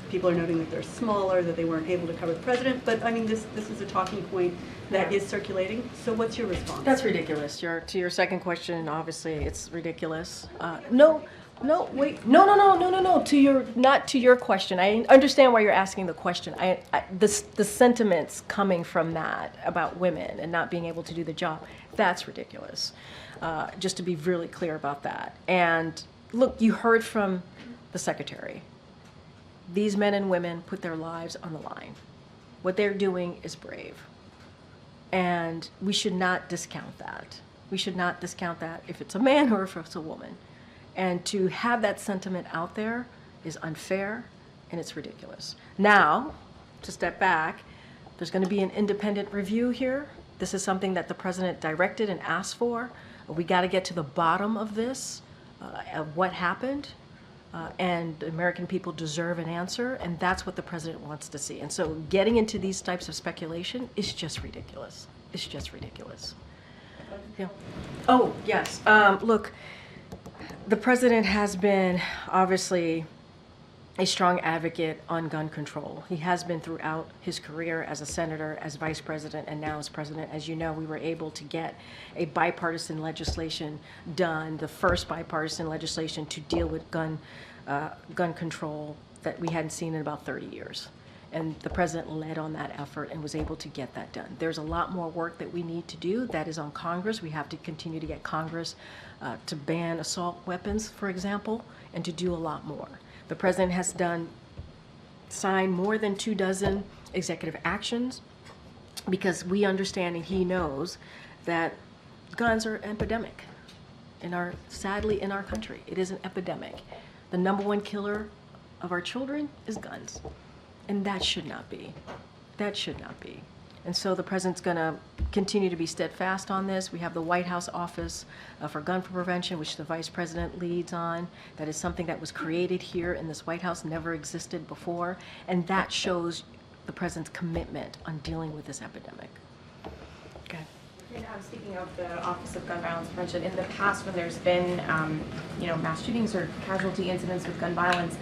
People are noting that they're smaller, that they weren't able to cover the president, but I mean, this is a talking point that is circulating. So what's your response? That's ridiculous. To your second question, obviously it's ridiculous. No, No, wait, no, not to your question. I understand why you're asking the question. The sentiments coming from that about women and not being able to do the job, that's ridiculous. Just to be really clear about that. And look, you heard from the secretary. These men and women put their lives on the line. What they're doing is brave. And we should not discount that. We should not discount that if it's a man or if it's a woman. And to have that sentiment out there is unfair and it's ridiculous. Now, to step back, there's going to be an independent review here. This is something that the president directed and asked for. We got to get to the bottom of this, of what happened. And the American people deserve an answer, and that's what the president wants to see. And so getting into these types of speculation is just ridiculous. It's just ridiculous. Yeah. Oh, yes. Look, the president has been obviously a strong advocate on gun control. He has been throughout his career as a senator, as vice president, and now as president. As you know, we were able to get a bipartisan legislation done, the first bipartisan legislation to deal with gun control that we hadn't seen in about 30 years. And the president led on that effort and was able to get that done. There's a lot more work that we need to do. That is on Congress. We have to continue to get Congress to ban assault weapons, for example, and to do a lot more. The president has signed more than 24 executive actions because we understand and he knows that guns are an epidemic sadly in our country. It is an epidemic. The #1 killer of our children is guns. And that should not be. That should not be. And so the president's going to continue to be steadfast on this. We have the White House Office for Gun Prevention, which the vice president leads on. That is something that was created here in this White House, never existed before. And that shows the president's commitment on dealing with this epidemic. Okay. And speaking of the Office of Gun Violence Prevention, in the past when there's been mass shootings or casualty incidents with gun violence,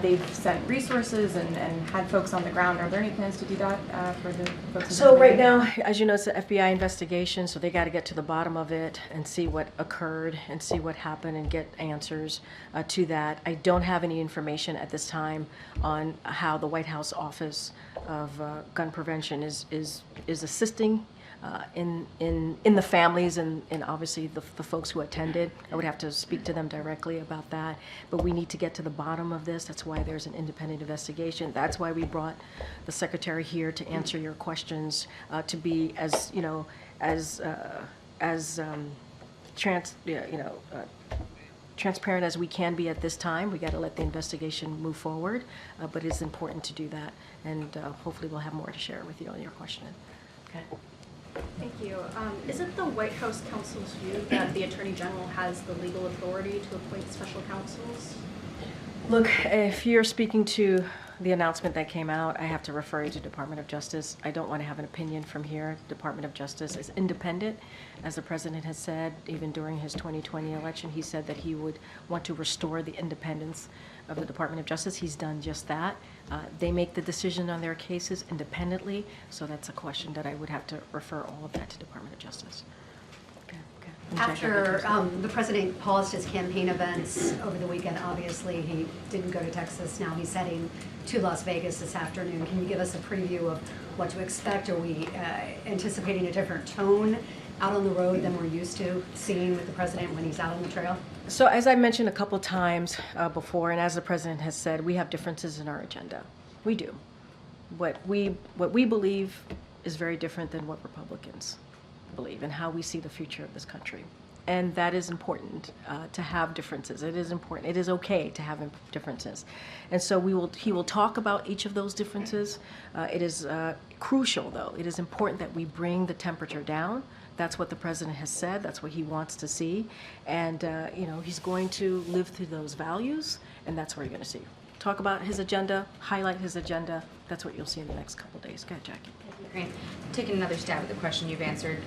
they've sent resources and had folks on the ground. Are there any plans to do that for the folks? So right now, as you know, it's an FBI investigation, so they got to get to the bottom of it and see what occurred and see what happened and get answers to that. I don't have any information at this time on how the White House Office of Gun Prevention is assisting in the families and obviously the folks who attended. I would have to speak to them directly about that. But we need to get to the bottom of this. That's why there's an independent investigation. That's why we brought the secretary here to answer your questions, to be as transparent as we can be at this time. We got to let the investigation move forward, but it's important to do that. And hopefully we'll have more to share with you on your question. Okay. Thank you. Is it the White House counsel's view that the Attorney General has the legal authority to appoint special counsels? Look, if you're speaking to the announcement that came out, I have to refer you to Department of Justice. I don't want to have an opinion from here. Department of Justice is independent. As the president has said, even during his 2020 election, he said that he would want to restore the independence of the Department of Justice. He's done just that. They make the decision on their cases independently, so that's a question that I would have to refer all of that to Department of Justice. After the president paused his campaign events over the weekend, obviously he didn't go to Texas. Now he's heading to Las Vegas this afternoon. Can you give us a preview of what to expect? Are we anticipating a different tone out on the road than we're used to seeing with the president when he's out on the trail? So as I mentioned a couple times before, and as the president has said, we have differences in our agenda. We do. What we believe is very different than what Republicans believe and how we see the future of this country. And that is important, to have differences. It is important. It is okay to have differences. And so he will talk about each of those differences. It is crucial, though. It is important that we bring the temperature down. That's what the president has said. That's what he wants to see. And, he's going to live through those values, and that's what you're going to see. Talk about his agenda, highlight his agenda. That's what you'll see in the next couple of days. Go ahead, Jackie. Great. Taking another stab at the question you've answered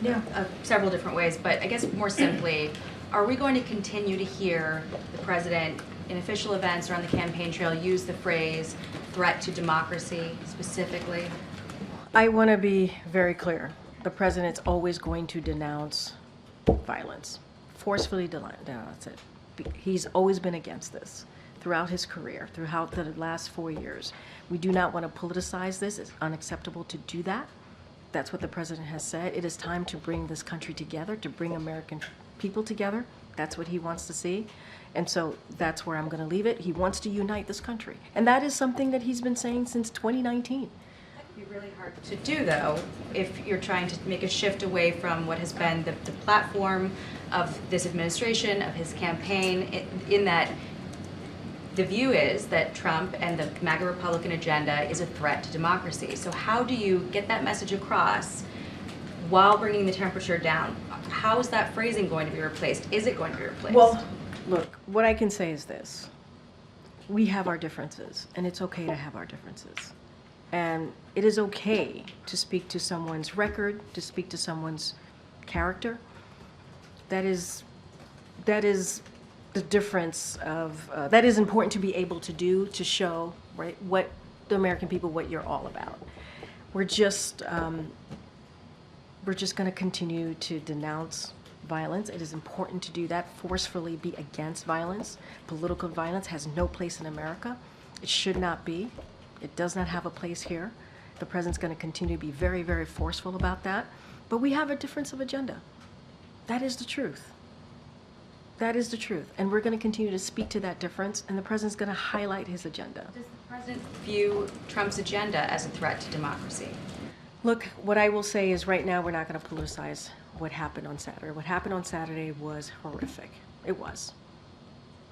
several different ways, but I guess more simply, are we going to continue to hear the president in official events or on the campaign trail use the phrase threat to democracy specifically? I want to be very clear. The president's always going to denounce violence, forcefully denounce it, He's always been against this throughout his career, throughout the last 4 years. We do not want to politicize this. It's unacceptable to do that. That's what the president has said. It is time to bring this country together, to bring American people together. That's what he wants to see. And so that's where I'm going to leave it. He wants to unite this country. And that is something that he's been saying since 2019. Be really hard to do, though, if you're trying to make a shift away from what has been the platform of this administration, of his campaign, in that the view is that Trump and the MAGA Republican agenda is a threat to democracy. So how do you get that message across while bringing the temperature down? How is that phrasing going to be replaced? Is it going to be replaced? Well, look, what I can say is this. We have our differences, and it's okay to have our differences. And it is okay to speak to someone's record, to speak to someone's character. That is the difference of, that is important to be able to do, to show, right, what the American people, what you're all about. We're just going to continue to denounce violence. It is important to do that, forcefully be against violence. Political violence has no place in America. It should not be. It does not have a place here. The president's going to continue to be very, very forceful about that. But we have a difference of agenda. That is the truth. That is the truth. And we're going to continue to speak to that difference, and the president's going to highlight his agenda. Does the president view Trump's agenda as a threat to democracy? Look, what I will say is right now we're not going to politicize what happened on Saturday. What happened on Saturday was horrific. It was.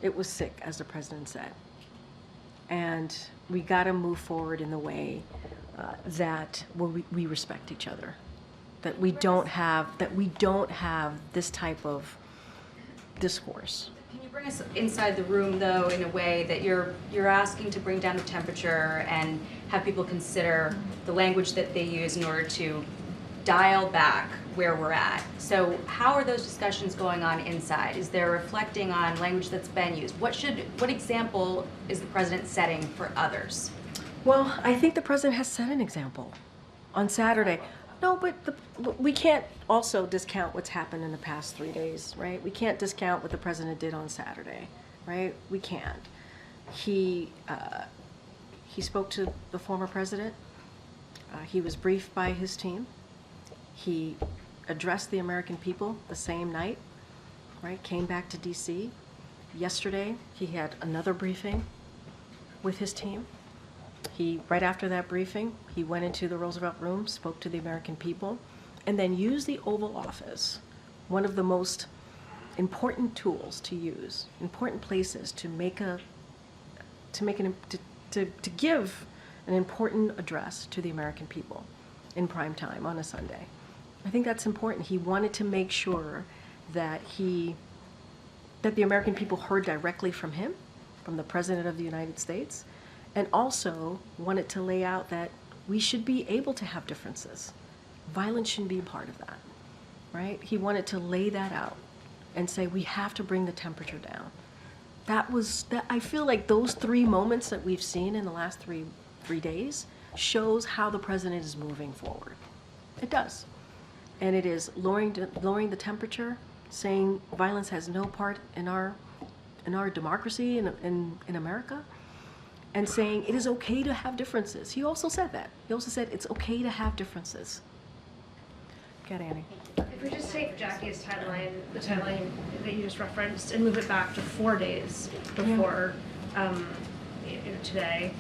It was sick, as the president said. And we got to move forward in the way that we respect each other, that we don't have this type of discourse. Can you bring us inside the room, though, in a way that you're asking to bring down the temperature and have people consider the language that they use in order to dial back where we're at? So how are those discussions going on inside? Is there reflecting on language that's been used? What example is the president setting for others? Well, I think the president has set an example on Saturday. No, but we can't also discount what's happened in the past 3 days, right? We can't discount what the president did on Saturday, right? We can't. He spoke to the former president. He was briefed by his team. He addressed the American people the same night, right? Came back to D.C. Yesterday, he had another briefing with his team. Right after that briefing, he went into the Roosevelt Room, spoke to the American people, and then used the Oval Office, one of the most important tools to use, important places to give an important address to the American people in prime time on a Sunday. I think that's important. He wanted to make sure that the American people heard directly from him, from the President of the United States, and also wanted to lay out that we should be able to have differences. Violence shouldn't be a part of that, right? He wanted to lay that out and say we have to bring the temperature down. I feel like those 3 moments that we've seen in the last three days shows how the president is moving forward. It does. And it is lowering the temperature, saying violence has no part in our democracy in America, and saying it is okay to have differences. He also said that. He also said it's okay to have differences. Get Annie. If we just take Jackie's timeline, the timeline that you just referenced, and move it back to 4 days before today,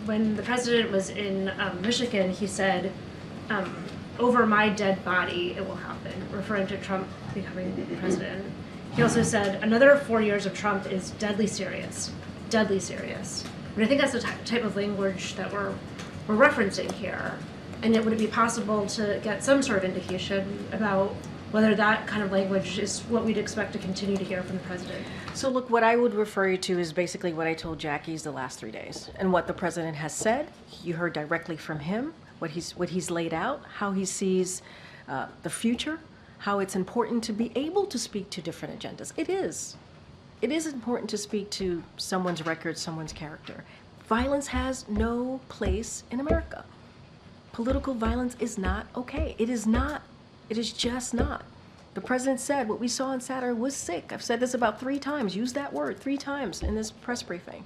when the president was in Michigan, he said, "Over my dead body, it will happen," referring to Trump becoming president. He also said, "Another 4 years of Trump is deadly serious, deadly serious." And I think that's the type of language that we're referencing here. And would it be possible to get some sort of indication about whether that kind of language is what we'd expect to continue to hear from the president? So look, what I would refer you to is basically what I told Jackie's the last 3 days. And what the president has said, you heard directly from him, what he's laid out, how he sees the future, how it's important to be able to speak to different agendas. It is. It is important to speak to someone's record, someone's character. Violence has no place in America. Political violence is not okay. It is not. It is just not. The president said what we saw on Saturday was sick. I've said this about 3 times, used that word 3 times in this press briefing.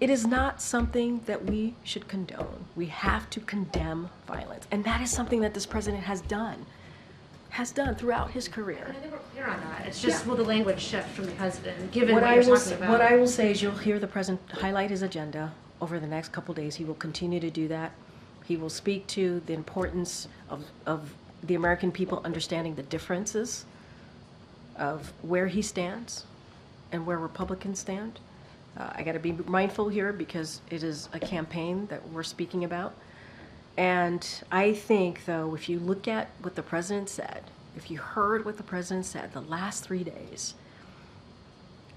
It is not something that we should condone. We have to condemn violence. And that is something that this president has done throughout his career. I think we're clear on that. It's just will the language shift from the president, given What what I you're will talking about? What I will say is you'll hear the president highlight his agenda over the next couple days. He will continue to do that. He will speak to the importance of the American people understanding the differences of where he stands and where Republicans stand. I got to be mindful here because it is a campaign that we're speaking about. And I think, though, if you look at what the president said, if you heard what the president said the last 3 days,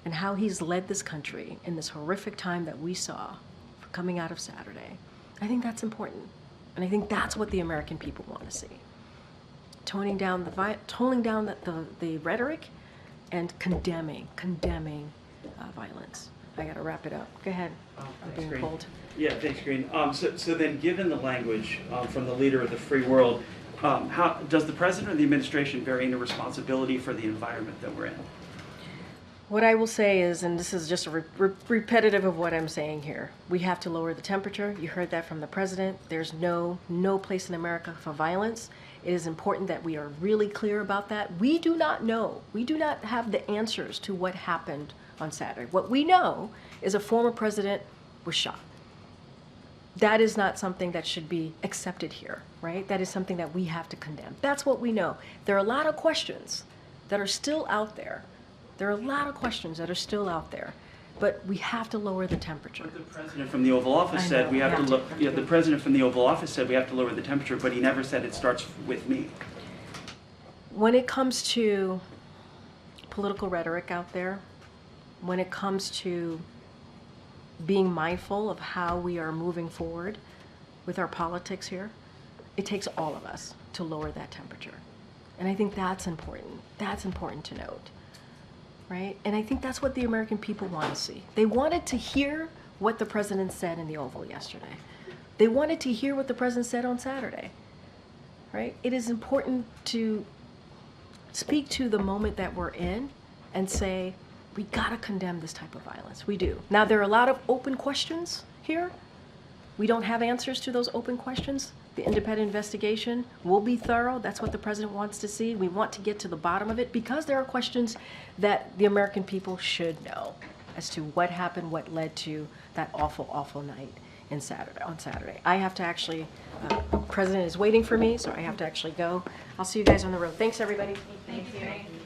and how he's led this country in this horrific time that we saw coming out of Saturday, I think that's important. And I think that's what the American people want to see. Toning down the rhetoric and condemning violence. I got to wrap it up. Go ahead. I'm being Karine. pulled. Yeah, thanks, Karine. So then, given the language from the leader of the free world, how does the president or the administration vary in the responsibility for the environment that we're in? What I will say is, and this is just a repetitive of what I'm saying here, we have to lower the temperature. You heard that from the president. There's no place in America for violence. It is important that we are really clear about that. We do not know. We do not have the answers to what happened on Saturday. What we know is a former president was shot. That is not something that should be accepted here, right? That is something that we have to condemn. That's what we know. There are a lot of questions that are still out there. But we have to lower the temperature. But the president from the Oval Office said we have to look. Yeah, the president from the Oval Office said we have to lower the temperature, but he never said it starts with me. When it comes to political rhetoric out there, when it comes to being mindful of how we are moving forward with our politics here, it takes all of us to lower that temperature. And I think that's important. That's important to note, right? And I think that's what the American people want to see. They wanted to hear what the president said in the Oval yesterday. They wanted to hear what the president said on Saturday, right? It is important to speak to the moment that we're in and say, we gotta condemn this type of violence. We do. Now, there are a lot of open questions here. We don't have answers to those open questions. The independent investigation will be thorough. That's what the president wants to see. We want to get to the bottom of it because there are questions that the American people should know as to what happened, what led to that awful, awful night on Saturday. I have to actually, the president is waiting for me, so I have to actually go. I'll see you guys on the road. Thanks, everybody. Thank you.